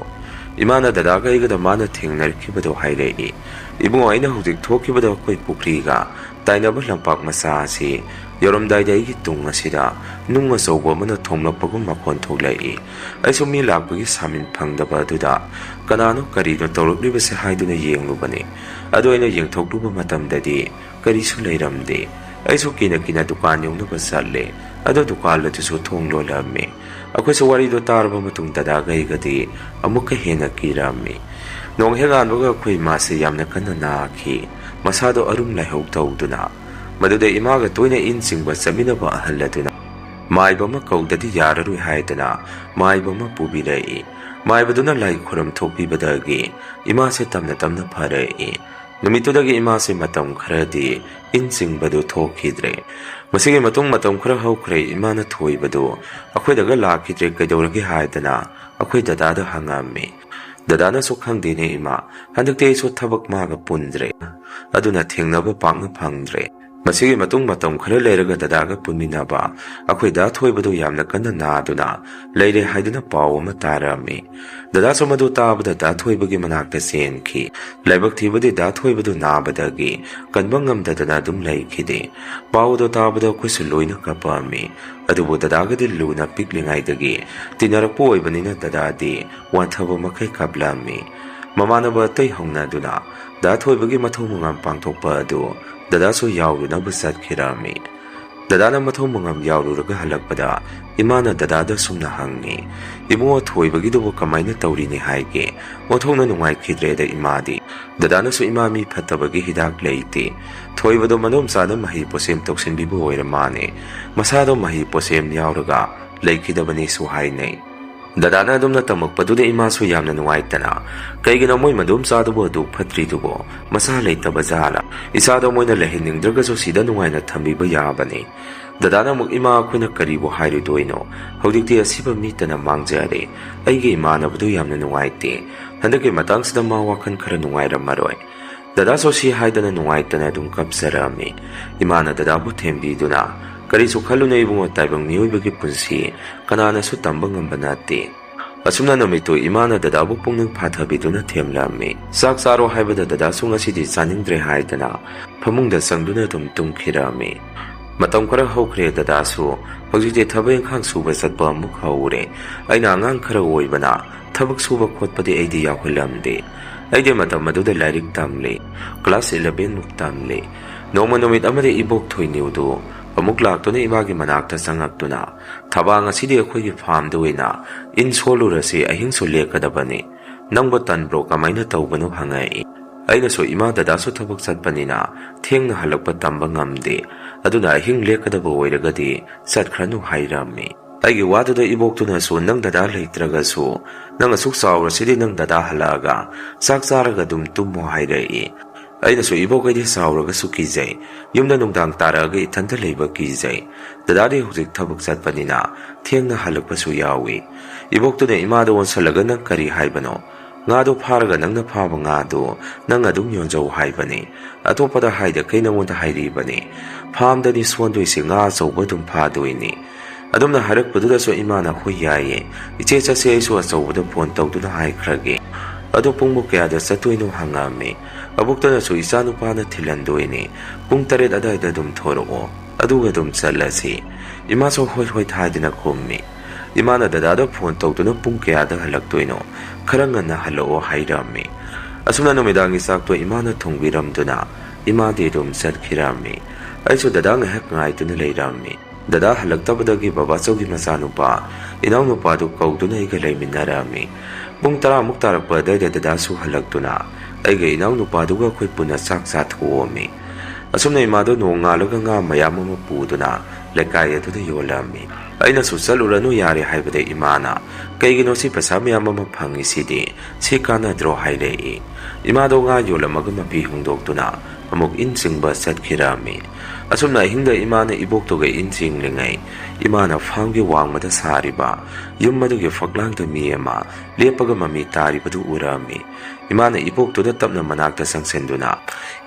Imana dadaga igada mana thengnarkhibado hairei. Ibungo aina hujik thokibado koi pukriga tainaba lampak masa asi yoromdaida igi tung asida nung asauba mana thomlakpagum makhon thoklai. Aisu mi lakpagi samin phangdaba aduda kanano karino tawraklibase haiduna yenglubani. Adu aina yengthokluba matamdadi karisu leiramde. Aisu kina dukan yongnaba chatle adu dukan latusu thonglolami. Akwai sa warido tarba matung dadaga igadi amukka hena kirami. Nong heganbaga akwai mase yamna kanna naaki masado arum laihau tawduna. Maduda imaga toina insingba saminaba ahalladuna. Maibama kaudadi yararui haidana maibama pubirei. Maibaduna lai khuram thokpibadagi imase tamna pharei. Numitudagi imase matam kharadi insingbadu thokidre. Masigi matung matam khara haukhre imana thoibadu akhoi daga lakhidre kaidoragi haidana akhoi dadada hangami. Dadana so khangdine ima handakte so thabak maga pundre aduna thengnaba pangna phangdre. Masigi matung matam khara leiraga dadaga punminaba akhoi da thoibadu yamna kanna naduna leire haidana paw ama tarami. Dada so madu tabada da thoibagi manakta senki laibak thibadi da thoibadu nabadagi kanbangam dadana dum laikhide. Pawdo tabada kusu loina kapami adubu dadagadi luna piklingaidagi tinarakpo oibanina dadadi wanthaba makai kablami. Mamanaba tay hongnaduna da thoibagi mathomungam pangthokpa adu dada so yaurunaba satkirami. Dadana mathomungam yaururaga halakpada imana dadada sumna hangi. Imungo thoibagidubu kamaina tawrini haige onthongna nungaikidreda imadi. Dadana so imami phattabagi hidak leite. Thoibado manom sada mahi posem toksinbibu oiramane. Masado mahi posem yauraga laikidabani su hainai. Dadana adumna tamakpaduda imasu yamna nungaitana. Kaigina moy madum sadubo adu phatridubo masa leitaba jala. Isado moyna lehiningdragaso sida nungaina thambiba yabani. Dadana muk ima akhuna karibo hairudoino hojikti asiba mitana mangjare aige imanabadu yamna nungaite handake matangsida ma wakhan khara nungairam maroi ꯗꯗꯥꯁꯨ ꯁꯤ ꯍꯥꯏꯗꯅ ꯅꯨꯡꯉꯥꯏꯇꯅ ꯑꯗꯨꯝ ꯀꯞꯆꯔꯛꯑꯝꯃꯤ꯫ ꯏꯃꯥꯅ ꯗꯗꯥꯕꯨ ꯊꯦꯝꯕꯤꯗꯨꯅ "ꯀꯔꯤꯁꯨ ꯈꯜꯂꯨꯅꯨ ꯏꯕꯨꯡꯉꯣ, ꯇꯥꯏꯕꯪ ꯃꯤꯑꯣꯏꯕꯒꯤ ꯄꯨꯟꯁꯤ ꯀꯅꯥꯅꯁꯨ ꯇꯝꯕ ꯉꯝꯕ ꯅꯠꯇꯦ." ꯑꯁꯨꯝꯅ ꯅꯨꯃꯤꯠꯇꯨ ꯏꯃꯥꯅ ꯗꯗꯥꯕꯨ ꯄꯨꯛꯅꯤꯡ ꯐꯥꯊꯕꯤꯗꯨꯅ ꯊꯦꯝꯂꯝꯃꯤ꯫ ꯆꯥꯛ ꯆꯥꯔꯣ ꯍꯥꯏꯕꯗ ꯗꯗꯥꯁꯨ ꯉꯁꯤꯗꯤ ꯆꯥꯅꯤꯡꯗ꯭ꯔꯦ ꯍꯥꯏꯗꯅ ꯐꯃꯨꯡꯗ ꯆꯪꯗꯨꯅ ꯑꯗꯨꯝ ꯇꯨꯝꯈꯤꯔꯝꯃꯤ꯫ ꯃꯇꯝ ꯈꯔ ꯍꯧꯈ꯭ꯔꯦ ꯗꯗꯥꯁꯨ ꯍꯧꯖꯤꯛꯇꯤ ꯊꯕꯛ ꯏꯪꯈꯥꯡ ꯁꯨꯕ ꯆꯠꯄ ꯑꯃꯨꯛ ꯍꯧꯔꯦ꯫ ꯑꯩꯅ ꯑꯉꯥꯡ ꯈꯔ ꯑꯣꯏꯕꯅ ꯊꯕꯛ ꯁꯨꯕ ꯈꯣꯠꯄꯗꯤ ꯑꯩꯗꯤ ꯌꯥꯎꯍꯜꯂꯝꯗꯦ꯫ ꯑꯩꯗꯤ ꯃꯇꯝ ꯑꯗꯨꯗ ꯂꯥꯏꯔꯤꯛ ꯇꯝꯂꯤ, ꯀ꯭ꯂꯥꯁ 11 ꯃꯨꯛ ꯇꯝꯂꯤ꯫ ꯅꯣꯡꯃ ꯅꯨꯃꯤꯠ ꯑꯃꯗꯤ ꯏꯕꯣꯛ ꯊꯣꯏꯅꯨꯗꯨ ꯑꯃꯨꯛ ꯂꯥꯛꯇꯨꯅ ꯏꯃꯥꯒꯤ ꯃꯅꯥꯛꯇ ꯆꯪꯉꯛꯇꯨꯅ "ꯊꯕꯥ, ꯉꯁꯤꯗꯤ ꯑꯩꯈꯣꯏꯒꯤ ꯐꯥꯔꯝꯗ ꯑꯣꯏꯅ ꯏꯟ ꯁꯣꯜꯂꯨꯔꯁꯤ, ꯑꯍꯤꯡꯁꯨ ꯂꯦꯛꯀꯗꯕꯅꯤ. ꯅꯪꯕꯨ ꯇꯟꯕ꯭ꯔꯣ, ꯀꯃꯥꯏꯅ ꯇꯧꯕꯅꯣ?" ꯍꯪꯉꯛꯏ꯫ ꯑꯩꯅꯁꯨ "ꯏꯃꯥ, ꯗꯗꯥꯁꯨ ꯊꯕꯛ ꯆꯠꯄꯅꯤꯅ ꯊꯦꯡꯅ ꯍꯜꯂꯛꯄ ꯇꯝꯕ ꯉꯝꯗꯦ. ꯑꯗꯨꯅ ꯑꯍꯤꯡ ꯂꯦꯛꯀꯗꯕ ꯑꯣꯏꯔꯒꯗꯤ ꯆꯠꯈ꯭ꯔꯅꯨ" ꯍꯥꯏꯔꯝꯃꯤ꯫ ꯑꯩꯒꯤ ꯋꯥꯗꯨꯗ ꯏꯕꯣꯛꯇꯨꯅꯁꯨ "ꯅꯪ ꯗꯗꯥ ꯂꯩꯇ꯭ꯔꯒꯁꯨ ꯅꯪ ꯑꯁꯨꯛ ꯆꯥꯎꯔꯁꯤꯗꯤ ꯅꯪ ꯗꯗꯥ ꯍꯜꯂꯛꯑꯒ ꯆꯥꯛ ꯆꯥꯔꯒ ꯑꯗꯨꯝ ꯇꯨꯝꯃꯣ" ꯍꯥꯏꯔꯛꯏ꯫ ꯑꯩꯅꯁꯨ "ꯏꯕꯣꯛ, ꯑꯩꯗꯤ ꯆꯥꯎꯔꯒꯁꯨ ꯀꯤꯖꯩ. ꯌꯨꯝꯗ ꯅꯨꯡꯗꯥꯡ ꯇꯥꯔꯛꯑꯒ ꯏꯊꯟꯇ ꯂꯩꯕ ꯀꯤꯖꯩ. ꯗꯗꯥꯗꯤ ꯍꯧꯖꯤꯛ ꯊꯕꯛ ꯆꯠꯄꯅꯤꯅ ꯊꯦꯡꯅ ꯍꯜꯂꯛꯄꯁꯨ ꯌꯥꯎꯏ." ꯏꯕꯣꯛꯇꯨꯅ ꯏꯃꯥꯗ ꯑꯣꯟꯁꯜꯂꯒ "ꯅꯪ ꯀꯔꯤ ꯍꯥꯏꯕꯅꯣ? ꯉꯥꯗꯣ ꯐꯥꯔꯒ ꯅꯪꯅ ꯐꯥꯕ ꯉꯥꯗꯣ ꯅꯪ ꯑꯗꯨꯝ ꯌꯣꯟꯖꯧ ꯍꯥꯏꯕꯅꯤ. ꯑꯇꯣꯞꯄꯗ ꯍꯥꯏꯗꯈꯩ ꯅꯪꯉꯣꯟꯗ ꯍꯥꯏꯔꯤꯕꯅꯤ. ꯐꯥꯔꯝꯗꯅꯤ ꯁꯣꯟꯗꯣꯏꯁꯤ, ꯉꯥ ꯑꯆꯧꯕ ꯑꯗꯨꯝ ꯐꯥꯗꯣꯏꯅꯤ." ꯑꯗꯨꯝꯅ ꯍꯥꯏꯔꯛꯄꯗꯨꯗꯁꯨ ꯏꯃꯥꯅ "ꯍꯣꯏ ꯌꯥꯏꯌꯦ. ꯏꯆꯦ ꯆꯠꯁꯦ, ꯑꯩꯁꯨ ꯑꯆꯧꯕꯗ ꯐꯣꯟ ꯇꯧꯗꯨꯅ ꯍꯥꯏꯈ꯭ꯔꯒꯦ." "ꯑꯗꯣ ꯄꯨꯡꯕꯨ ꯀꯌꯥꯗ ꯆꯠꯇꯣꯏꯅꯣ?" ꯍꯪꯉꯛꯑꯝꯃꯤ꯫ ꯑꯕꯣꯛꯇꯅꯁꯨ "ꯏꯆꯥ ꯅꯨꯄꯥꯅ ꯊꯤꯜꯍꯟꯗꯣꯏꯅꯤ. ꯄꯨꯡ 8 ꯑꯗꯥꯏꯗ ꯑꯗꯨꯝ ꯊꯣꯔꯛꯑꯣ, ꯑꯗꯨꯒ ꯑꯗꯨꯝ ꯆꯠꯂꯁꯤ." ꯏꯃꯥꯁꯨ "ꯍꯣꯏ ꯍꯣꯏ" ꯍꯥꯏꯗꯅ ꯈꯨꯝꯃꯤ꯫ ꯏꯃꯥꯅ ꯗꯗꯥꯗ ꯐꯣꯟ ꯇꯧꯗꯨꯅ "ꯄꯨꯡ ꯀꯌꯥꯗ ꯍꯜꯂꯛꯇꯣꯏꯅꯣ? ꯈꯔ ꯉꯟꯅ ꯍꯜꯂꯛꯑꯣ" ꯍꯥꯏꯔꯝꯃꯤ꯫ ꯑꯁꯨꯝꯅ ꯅꯨꯃꯤꯗꯥꯡꯒꯤ ꯆꯥꯛꯇꯣ ꯏꯃꯥꯅ ꯊꯣꯡꯕꯤꯔꯝꯗꯨꯅ ꯏꯃꯥꯗꯤ ꯑꯗꯨꯝ ꯆꯠꯈꯤꯔꯝꯃꯤ꯫ ꯑꯩꯁꯨ ꯗꯗꯥ ꯉꯥꯏꯍꯥꯛ ꯉꯥꯏꯗꯨꯅ ꯂꯩꯔꯝꯃꯤ꯫ ꯗꯗꯥ ꯍꯜꯂꯛꯇꯕꯗꯒꯤ ꯕꯕꯥꯆꯧꯒꯤ ꯃꯆꯥꯅꯨꯄꯥ ꯏꯅꯥꯎꯅꯨꯄꯥꯗꯨ ꯀꯧꯗꯨꯅ ꯑꯩꯒ ꯂꯩꯃꯤꯟꯅꯔꯝꯃꯤ꯫ ꯄꯨꯡ 10 ꯃꯨꯛ ꯇꯥꯔꯛꯄ ꯑꯗꯥꯏꯗ ꯗꯗꯥꯁꯨ ꯍꯜꯂꯛꯇꯨꯅ ꯑꯩꯒ ꯏꯅꯥꯎꯅꯨꯄꯥꯗꯨꯒ ꯑꯩꯈꯣই ꯄꯨꯟꯅ ꯆꯥꯛ ꯆꯥꯊꯣꯛꯑꯝꯃꯤ꯫ ꯑꯁꯨꯝꯅ ꯏꯃꯥꯗꯣ ꯅꯣꯡ ꯉꯥꯜꯂꯒ ꯉꯥ ꯃꯌꯥꯝ ꯑꯃ ꯄꯨꯗꯨꯅ ꯂꯩꯀꯥꯏ ꯑꯗꯨꯗ ꯌꯣꯜꯂꯝꯃꯤ꯫ ꯑꯩꯅꯁꯨ "ꯆꯠꯂꯨꯔꯅꯨ ꯌꯥꯔꯦ" ꯍꯥꯏꯕꯗ ꯏꯃꯥꯅ "ꯀꯩꯒꯤꯅꯣ, ꯁꯤ ꯄꯩꯁా ꯃꯌꯥꯝ ꯑꯃ ꯐꯪꯉꯤꯁꯤꯗꯤ, ꯁꯤ ꯀꯥꯟꯅꯗ꯭ꯔꯣ?" ꯍꯥꯏꯔꯛꯏ꯫ ꯏꯃꯥꯗꯣ ꯉꯥ ꯌꯣꯜꯂꯝꯃꯒ ꯃꯄꯤ ꯍꯣꯡꯗꯣꯛꯇꯨꯅ ꯑꯃꯨꯛ ꯏꯟ ꯆꯤꯡꯕ ꯆꯠꯈꯤꯔꯝꯃꯤ꯫ ꯑꯁꯨꯝꯅ ꯑꯍꯤꯡꯗ ꯏꯃꯥꯅ ꯏꯕꯣꯛꯇꯨꯒ ꯏꯟ ꯆꯤꯡꯂꯤꯉꯩ ꯏꯃꯥꯅ ꯐꯥꯔꯝꯒꯤ ꯋꯥꯡꯃꯗ ꯁꯥꯔꯤꯕ ꯌꯨꯝ ꯑꯗꯨꯒꯤ ꯐꯛꯂꯥꯡꯗ ꯃꯤ ꯑꯃ ꯂꯦꯞꯄꯒ ꯃꯃꯤ ꯇꯥꯔꯤꯕꯗꯨ ꯎꯔꯝꯃꯤ꯫ ꯏꯃꯥꯅ ꯏꯕꯣꯛꯇꯨꯗ ꯇꯞꯅ ꯃꯅꯥꯛꯇ ꯆꯪꯁꯤꯟꯗꯨꯅ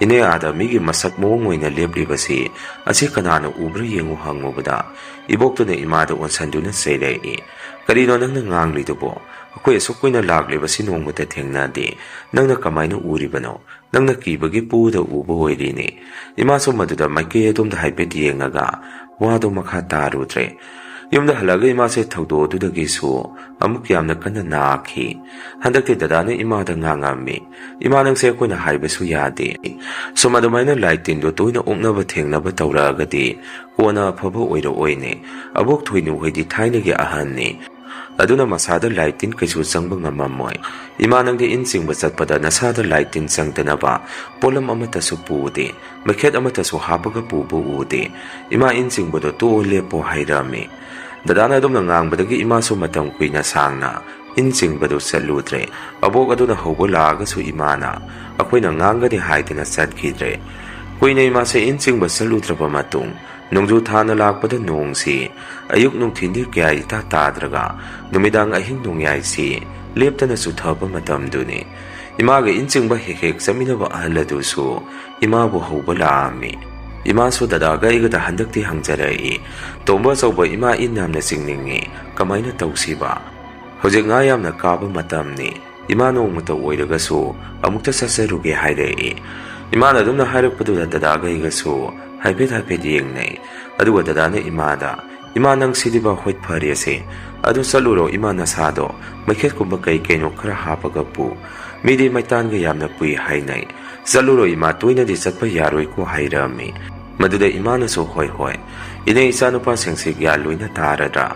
"ꯏꯅꯦ, ꯑꯥꯗ ꯃꯤꯒꯤ ꯃꯁꯛ ꯃꯑꯣꯡ ꯑꯣꯏꯅ ꯂꯦꯞꯂꯤꯕꯁꯤ ꯑꯁꯤ ꯀꯅꯥꯅ ꯎꯕ꯭ꯔꯥ ꯌꯦꯡꯉꯨ" ꯍꯪꯉꯨꯕꯗ ꯏꯕꯣꯛꯇꯨꯅ ꯏꯃꯥꯗ ꯑꯣꯟꯁꯟꯗꯨꯅ ꯆꯩꯔꯛꯏ꯫ "ꯀꯔꯤꯅꯣ ꯅꯪꯅ ꯉꯥꯡꯂꯤꯗꯨꯕꯣ? ꯑꯩꯈꯣꯏ ꯑꯁꯨꯛ ꯀꯨꯏꯅ ꯂꯥꯛꯂꯤꯕꯁꯤ ꯅꯣꯡꯃꯇ ꯊꯦꯡꯅꯗꯦ. ꯅꯪꯅ ꯀꯃꯥꯏꯅ ꯎꯔꯤꯕꯅꯣ? ꯅꯪꯅ ꯀꯤꯕꯒꯤ ꯄꯨꯗ ꯎꯕ ꯑꯣꯏꯔꯤꯅꯤ." ꯏꯃꯥꯁꯨ ꯃꯗꯨꯗ ꯃꯥꯏꯀꯩ ꯑꯗꯣꯝꯗ ꯍꯥꯏꯐꯦꯠ ꯌꯦꯡꯉꯒ ꯋꯥꯗꯣ ꯃꯈꯥ ꯇꯥꯔꯨꯗ꯭ꯔꯦ꯫ ꯌꯨꯝꯗ ꯍꯜꯂꯛꯑꯒ ꯏꯃꯥꯁꯦ ꯊꯧꯗꯣꯛ ꯑꯗꯨꯗꯒꯤꯁꯨ ꯑꯃꯨꯛ ꯌꯥꯝꯅ ꯀꯟꯅ ꯅꯥꯈꯤ꯫ ꯍꯟꯗꯛꯇꯤ ꯗꯗꯥꯅ ꯏꯃꯥꯗ ꯉꯥꯡꯉꯝꯃꯤ꯫ "ꯏꯃꯥ, ꯅꯪꯁꯦ ꯑꯩꯈꯣꯏꯅ ꯍꯥꯏꯕꯁꯨ ꯌꯥꯗꯦ. ꯁꯨꯝ ꯑꯗꯨꯃꯥꯏꯅ ꯂꯥꯏ ꯇꯤꯟꯗꯣ ꯇꯣꯏꯅ ꯑꯣꯛꯅꯕ ꯊꯦꯡꯅꯕ ꯇꯧꯔꯛꯑꯒꯗꯤ ꯀꯣꯟꯅ ꯑꯐꯕ ꯑꯣꯏꯔꯛꯑꯣꯏꯅꯦ. ꯑꯕꯣꯛ ꯊꯣꯏꯅꯨ ꯍꯣꯏꯗꯤ ꯊꯥꯏꯅꯒꯤ ꯑꯍꯟꯅꯤ. ꯑꯗꯨꯅ ꯃꯁꯥꯗ ꯂꯥꯏ ꯇꯤꯟ ꯀꯩꯁꯨ ꯆꯪꯕ ꯉꯝꯃꯝꯃꯣꯏ. ꯏꯃꯥ, ꯅꯪꯗꯤ ꯏꯟ ꯆꯤꯡꯕ ꯆꯠꯄꯗ ꯅꯁꯥꯗ ꯂꯥꯏ ꯇꯤꯟ ꯆꯪꯗꯅꯕ ꯄꯣꯠꯂꯝ ꯑꯃꯠꯇꯁꯨ ꯄꯨꯗꯦ. ꯃꯩꯈꯦꯠ ꯑꯃꯠꯇꯁꯨ ꯍꯥꯞꯄꯒ ꯄꯨꯕ ꯎꯗꯦ. ꯏꯃꯥ, ꯏꯟ ꯆꯤꯡꯕꯗꯣ ꯇꯣꯛꯑꯣ, ꯂꯦꯞꯄꯣ" ꯍꯥꯏꯔꯝꯃꯤ꯫ ꯗꯗꯥꯅ ꯑꯗꯨꯝꯅ ꯉꯥꯡꯕꯗꯒꯤ ꯏꯃꯥꯁꯨ ꯃꯇꯝ ꯀꯨꯏꯅ ꯁꯥꯡꯅ ꯏꯟ ꯆꯤꯡꯕꯗꯨ ꯆꯠꯂꯨꯗ꯭ꯔꯦ꯫ ꯑꯕꯣꯛ ꯑꯗꯨꯅ ꯍꯧꯕ ꯂꯥꯛꯑꯒꯁꯨ ꯏꯃꯥꯅ ꯑꯩꯈꯣꯏꯅ ꯉꯥꯡꯒꯅꯤ ꯍꯥꯏꯗꯅ ꯆꯠꯈꯤꯗ꯭ꯔꯦ꯫ ꯀꯨꯏꯅ ꯏꯃꯥꯁꯦ ꯏꯟ ꯆꯤꯡꯕ ꯆꯠꯂꯨꯗ꯭ꯔꯕ ꯃꯇꯨꯡ ꯅꯣꯡꯖꯨ ꯊꯥꯅ ꯂꯥꯛꯄꯗ ꯅꯣꯡꯁꯤ ꯑꯌꯨꯛ ꯅꯨꯡꯊꯤꯟꯗꯤ ꯀꯌꯥ ꯏꯇꯥ ꯇꯥꯗ꯭ꯔꯒ ꯅꯨꯃꯤꯗꯥꯡ ꯑꯍꯤꯡ ꯅꯣꯡꯌꯥꯏꯁꯤ ꯂꯦꯞꯇꯅ ꯆꯨꯊꯕ ꯃꯇꯝꯗꯨꯅꯤ꯫ ꯏꯃꯥꯒ ꯏꯟ ꯆꯤꯡꯕ ꯍꯦꯛ ꯍꯦꯛ ꯆꯠꯃꯤꯟꯅꯕ ꯑꯍꯜ ꯑꯗꯨꯁꯨ ꯏꯃꯥꯕꯨ ꯍꯧꯕ ꯂꯥꯛꯑꯝꯃꯤ꯫ ꯏꯃꯥꯁꯨ ꯗꯗꯥꯒ ꯑꯩꯒꯗ ꯍꯟꯗꯛꯇꯤ ꯍꯪꯖꯔꯛꯏ꯫ "ꯇꯣꯝꯕ ꯑꯆꯧꯕ, ꯏꯃꯥ ꯏꯟ ꯌꯥꯝꯅ ꯆꯤꯡꯅꯤꯡꯉꯤ. ꯀꯃꯥꯏꯅ ꯇꯧꯁꯤꯕ? ꯍꯧꯖꯤꯛ ꯉꯥ ꯌꯥꯝꯅ ꯀꯥꯕ ꯃꯇꯝꯅꯤ. ꯏꯃꯥ, ꯅꯣꯡꯃꯇ ꯑꯣꯏꯔꯒꯁꯨ ꯑꯃꯨꯛꯇ ꯆꯠꯆꯔꯨꯒꯦ" ꯍꯥꯏꯔꯛꯏ꯫ ꯏꯃꯥꯅ ꯑꯗꯨꯝꯅ ꯍꯥꯏꯔꯛꯄꯗꯨꯗ ꯗꯗꯥꯒ ꯑꯩꯒꯁꯨ ꯍꯥꯏꯐꯦꯠ ꯌꯦꯡꯅꯩ꯫ ꯑꯗꯨꯒ ꯗꯗꯥꯅ ꯏꯃꯥꯗ "ꯏꯃꯥ, ꯅꯪ ꯁꯤꯗꯤꯕ ꯍꯣꯏ ꯐꯔꯦꯁꯦ. ꯑꯗꯨ ꯆꯠꯂꯨꯔꯣ ꯏꯃꯥ, ꯅꯁꯥꯗꯣ ꯃꯩꯈꯦꯠꯀꯨꯝꯕ ꯀꯩꯅꯣ ꯈꯔ ꯍꯥꯞꯄꯒ ꯄꯨ. ꯃꯤꯗꯤ ꯃꯩꯇꯥꯟꯒ ꯌꯥꯝꯅ ꯄꯨꯏ ꯍꯥꯏꯅꯩ. ꯆꯠꯂꯨꯔꯣ ꯏꯃꯥ, ꯇꯣꯏꯅꯗꯤ ꯆꯠꯄ ꯌꯥꯔꯣꯏꯀꯣ" ꯍꯥꯏꯔꯝꯃꯤ꯫ ꯃꯗꯨꯗ ꯏꯃꯥꯅꯁꯨ "ꯍꯣꯏ ꯍꯣꯏ. ꯏꯅꯦ, ꯏꯆꯥꯅꯨꯄꯥꯁꯤꯡꯁꯤ ꯒ꯭ꯌꯥꯟ ꯂꯣꯏꯅ ꯇꯥꯔꯗ꯭ꯔꯥ?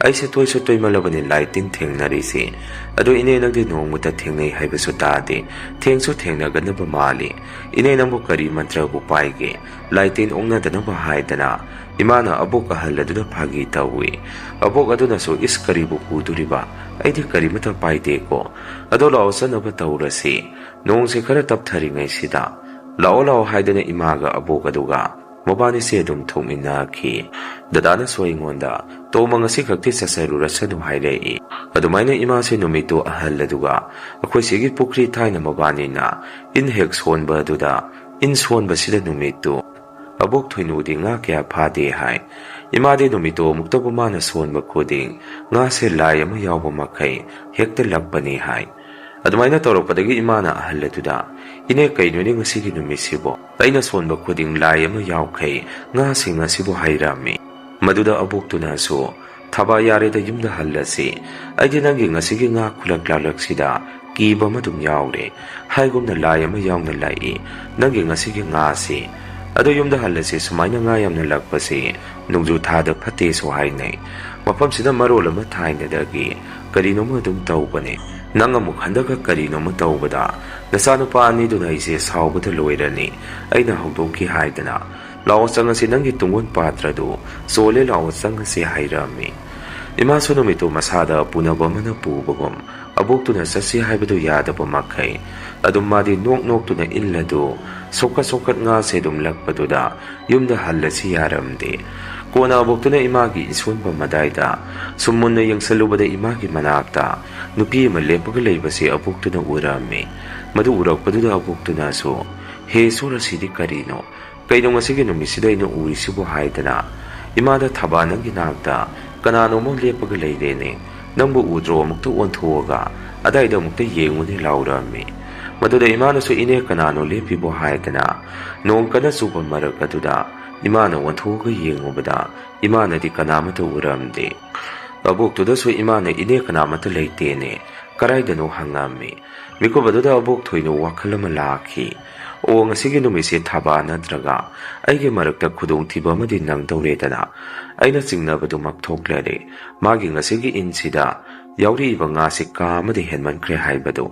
ꯑꯩꯁꯦ ꯇꯣꯏꯁꯨ ꯇꯣꯏꯃꯜꯂꯕꯅꯤ ꯂꯥꯏ ꯇꯤꯟ ꯊꯦꯡꯅꯔꯤꯁꯤ. ꯑꯗꯣ ꯏꯅꯦ, ꯅꯪꯗꯤ ꯅꯣꯡꯃꯇ ꯊꯦꯡꯅꯩ ꯍꯥꯏꯕꯁꯨ ꯇꯥꯗꯦ. ꯊꯦꯡꯁꯨ ꯊꯦꯡꯅꯒꯅꯕ ꯃꯥꯜꯂꯤ. ꯏꯅꯦ, ꯅꯪꯕꯨ ꯀꯔꯤ ꯃꯟꯇ꯭ꯔꯕꯨ ꯄꯥꯏꯒꯦ? ꯂꯥꯏ ꯇꯤꯟ ꯑꯣꯛꯅꯗꯅꯕ" ꯍꯥꯏꯗꯅ ꯏꯃꯥꯅ ꯑꯕꯣꯛ ꯑꯍꯜ ꯑꯗꯨꯗ ꯐꯥꯒꯤ ꯇꯧꯏ꯫ ꯑꯕꯣꯛ ꯑꯗꯨꯅꯁꯨ "ꯏꯁ, ꯀꯔꯤꯕꯨ ꯄꯨꯗꯣꯔꯤꯕ? ꯑꯩꯗꯤ ꯀꯔꯤꯃꯠꯇ ꯄꯥꯏꯗꯦꯀꯣ. ꯑꯗꯣ ꯂꯥꯛꯑꯣ, ꯆꯠꯅꯕ ꯇꯧꯔꯁꯤ. ꯅꯣꯡꯁꯦ ꯈꯔ ꯇꯞꯊꯔꯤꯉꯩꯁꯤꯗ." "ꯂꯥꯛꯑꯣ ꯂꯥꯛꯑꯣ" ꯍꯥꯏꯗꯅ ꯏꯃꯥꯒ ꯑꯕꯣꯛ ꯑꯗꯨꯒ ꯃꯕꯥꯅꯤꯁꯦ ꯑꯗꯨꯝ ꯊꯣꯛꯃꯤꯟꯅꯈꯤ꯫ ꯗꯗꯥꯅꯁꯨ ꯑꯩꯉꯣꯟꯗ ꯇꯣꯝꯕ ꯉꯁꯤ ꯈꯛꯇꯤ ꯆꯠꯆꯔꯨꯔꯁꯅꯨ ꯍꯥꯏꯔꯛꯏ꯫ ꯑꯗꯨꯃꯥꯏꯅ ꯏꯃꯥꯁꯦ ꯅꯨꯃꯤꯠꯇꯨ ꯑꯍꯜ ꯑꯗꯨꯒ ꯑꯩꯈꯣꯏ ꯁꯤꯒꯤ ꯄꯨꯈ꯭ꯔꯤ ꯊꯥꯏꯅ ꯃꯕꯥꯅꯤꯅ ꯏꯟ ꯍꯦꯛ ꯁꯣꯟꯕ ꯑꯗꯨꯗ ꯏꯟ ꯁꯣꯟꯕꯁꯤꯗ ꯅꯨꯃꯤꯠꯇꯨ ꯑꯕꯣꯛ ꯊꯣꯏꯅꯨꯗꯤ ꯉꯥ ꯀꯌꯥ ꯐꯥꯗꯦ ꯍꯥꯏ꯫ ꯏꯃꯥꯗꯤ ꯅꯨꯃꯤꯠꯇꯨ ꯑꯃꯨꯛꯇꯕꯨ ꯃꯥꯅ ꯁꯣꯟꯕ ꯈꯨꯗꯤꯡ ꯉꯥꯁꯦ ꯂꯥꯏ ꯑꯃ ꯌꯥꯎꯕ ꯃꯈꯩ ꯍꯦꯛꯇ ꯂꯛꯄꯅꯤ ꯍꯥꯏ꯫ ꯑꯗꯨꯃꯥꯏꯅ ꯇꯧꯔꯛꯄꯗꯒꯤ ꯏꯃꯥꯅ ꯑꯍꯜ ꯑꯗꯨꯗ ꯏꯅꯦ ꯀꯩꯅꯣꯅꯦ ꯉꯁꯤꯒꯤ ꯅꯨꯃꯤꯠꯁꯤꯕꯣ ꯑꯩꯅ ꯁꯣꯟꯕ ꯈꯨꯗꯤꯡ ꯂꯥꯏ ꯑꯃ ꯌꯥꯎꯈꯩ ꯉꯥꯁꯤꯡ ꯑꯁꯤꯕꯨ ꯍꯥꯏꯔꯝꯃꯤ꯫ ꯃꯗꯨꯗ ꯑꯕꯣꯛꯇꯨꯅꯁꯨ ꯊꯕꯥ ꯌꯥꯔꯦꯗ ꯌꯨꯝꯗ ꯍꯜꯂꯁꯤ ꯑꯩꯗꯤ ꯅꯪꯒꯤ ꯉꯁꯤꯒꯤ ꯉꯥ ꯈꯨꯂꯛ ꯂꯥꯛꯂꯛꯁꯤꯗ ꯀꯤꯕ ꯑꯃ ꯑꯗꯨꯝ ꯌꯥꯎꯔꯦ ꯍꯥꯏꯒꯨꯝꯅ ꯂꯥꯏ ꯑꯃ ꯌꯥꯎꯅ ꯂꯥꯛꯏ ꯅꯪꯒꯤ ꯉꯁꯤꯒꯤ ꯉꯥꯁꯤ ꯑꯗꯣ ꯌꯨꯝꯗ ꯍꯜꯂꯁꯤ ꯁꯨꯃꯥꯏꯅ ꯉꯥ ꯌꯥꯝꯅ ꯂꯛꯄꯁꯤ ꯅꯣꯡꯖꯨ ꯊꯥꯗ ꯐꯠꯇꯦꯁꯨ ꯍꯥꯏꯅꯩ ꯃꯐꯝꯁꯤꯗ ꯃꯔꯣꯜ ꯑꯃ ꯊꯥꯏꯅꯗꯒꯤ ꯀꯔꯤꯅꯣꯃ ꯑꯗꯨꯝ ꯇꯧꯕꯅꯦ ꯅꯪ ꯑꯃꯨꯛ ꯍꯟꯗꯛꯀ ꯀꯔꯤꯅꯣꯃ ꯇꯧꯕꯗ ꯅꯆꯥꯅꯨꯄꯥ ꯑꯅꯤꯗꯨꯅ ꯑꯩꯁꯦ ꯁꯥꯎꯕꯗ ꯂꯣꯏꯔꯅꯤ ꯑꯩꯅ ꯍꯧꯗꯣꯛꯈꯤ ꯍꯥꯏꯗꯅ ꯂꯥꯛꯑꯣ ꯆꯪꯉꯁꯤ ꯅꯪꯒꯤ ꯇꯨꯡꯒꯣꯟ ꯄꯥꯇ꯭ꯔꯗꯨ ꯆꯣꯜꯂꯦ ꯂꯥꯛꯑꯣ ꯆꯪꯉꯁꯤ ꯍꯥꯏꯔꯝꯃꯤ꯫ ꯏꯃꯥꯁꯨ ꯅꯨꯃꯤꯠꯇꯨ ꯃꯁꯥꯗ ꯄꯨꯅꯕ ꯑꯃꯅ ꯄꯨꯕꯒꯨꯝ ꯑꯕꯣꯛꯇꯨꯅ ꯆꯠꯁꯤ ꯍꯥꯏꯕꯗꯨ ꯌꯥꯗꯕ ꯃꯈꯩ ꯑꯗꯨꯝ ꯃꯥꯗꯤ ꯅꯣꯛ ꯅꯣꯛꯇꯨꯅ ꯏꯜꯂꯗꯨ ꯁꯣꯛꯀꯠ ꯉꯥꯁꯦ ꯑꯗꯨꯝ ꯂꯛꯄꯗꯨꯗ ꯌꯨꯝꯗ ꯍꯜꯂꯁꯤ ꯌꯥꯔꯝꯗꯦ꯫ ꯀꯣꯟꯅ ꯑꯕꯣꯛꯇꯨꯅ ꯏꯃꯥꯒꯤ ꯏꯁꯣꯟꯕ ꯃꯗꯥꯏꯗ ꯁꯨꯝ ꯃꯨꯟꯅ ꯌꯦꯡꯁꯜꯂꯨꯕꯗ ꯏꯃꯥꯒꯤ ꯃꯅꯥꯛꯇ ꯅꯨꯄꯤ ꯑꯃ ꯂꯦꯞꯄꯒ ꯂꯩꯕꯁꯤ ꯑꯕꯣꯛꯇꯨꯅ ꯎꯔꯝꯃꯤ꯫ ꯃꯗꯨ ꯎꯔꯛꯄꯗꯨꯗ ꯑꯕꯣꯛꯇꯨꯅꯁꯨ ꯍꯦ ꯁꯣꯔ ꯑꯁꯤꯗꯤ ꯀꯔꯤꯅꯣ ꯀꯩꯅꯣ ꯉꯁꯤꯒꯤ ꯅꯨꯃꯤꯠꯁꯤꯗ ꯑꯩꯅ ꯎꯔꯤꯁꯤꯕꯨ ꯍꯥꯏꯗꯅ ꯏꯃꯥꯗ ꯊꯕꯥ ꯅꯪꯒꯤ ꯅꯥꯛꯇ ꯀꯅꯥꯅꯣꯃ ꯂꯦꯞꯄꯒ ꯂꯩꯔꯦꯅꯦ ꯅꯪꯕꯨ ꯎꯗ꯭ꯔꯣ ꯑꯃꯨꯛꯇ ꯑꯣꯟꯊꯣꯛꯑꯒ ꯑꯗꯥꯏꯗ ꯑꯃꯨꯛꯇ ꯌꯦꯡꯉꯨꯅꯦ ꯂꯥꯎꯔꯝꯃꯤ꯫ ꯃꯗꯨꯗ ꯏꯃꯥꯅꯁꯨ ꯏꯅꯦ ꯀꯅꯥꯅꯣ ꯂꯦꯞꯄꯤꯕꯣ ꯍꯥꯏꯗꯅ ꯅꯣꯡ ꯀꯟꯅ ꯆꯨꯕ ꯃꯔꯛ ꯑꯗꯨꯗ ꯏꯃꯥꯅ ꯑꯣꯟꯊꯣꯛꯑꯒ ꯌꯦꯡꯉꯨꯕꯗ ꯏꯃꯥꯅꯗꯤ ꯀꯅꯥꯃꯠꯇ ꯎꯔꯝꯗꯦ꯫ ꯑꯕꯣꯛꯇꯨꯗꯁꯨ ꯏꯃꯥꯅ ꯏꯅꯦ ꯀꯅꯥꯃꯠꯇ ꯂꯩꯇꯦꯅꯦ ꯀꯔꯥꯏꯗꯅꯣ ꯍꯪꯉꯝꯃꯤ꯫ ꯃꯤꯀꯨꯞ ꯑꯗꯨꯗ ꯑꯕꯣꯛ ꯊꯣꯏꯅ ꯋꯥꯈꯜ ꯑꯃ ꯂꯥꯛꯈꯤ꯫ ꯑꯣ ꯉꯁꯤꯒꯤ ꯅꯨꯃꯤꯠꯁꯦ ꯊꯕꯥ ꯅꯠꯇ꯭ꯔꯒ ꯑꯩꯒꯤ ꯃꯔꯛꯇ ꯈꯨꯗꯣꯡꯊꯤꯕ ꯑꯃꯗꯤ ꯅꯪꯗꯧꯔꯦꯗꯅ ꯑꯩꯅ ꯆꯤꯡꯅꯕꯗꯨꯃꯛ ꯊꯣꯛꯂꯔꯦ ꯃꯥꯒꯤ ꯉꯁꯤꯒꯤ ꯏꯟꯁꯤꯗ ꯌꯥꯎꯔꯛꯏꯕ ꯉꯥꯁꯤ ꯀꯥ ꯑꯃꯗꯤ ꯍꯦꯟꯃꯟꯈ꯭ꯔꯦ ꯍꯥꯏꯕꯗꯨ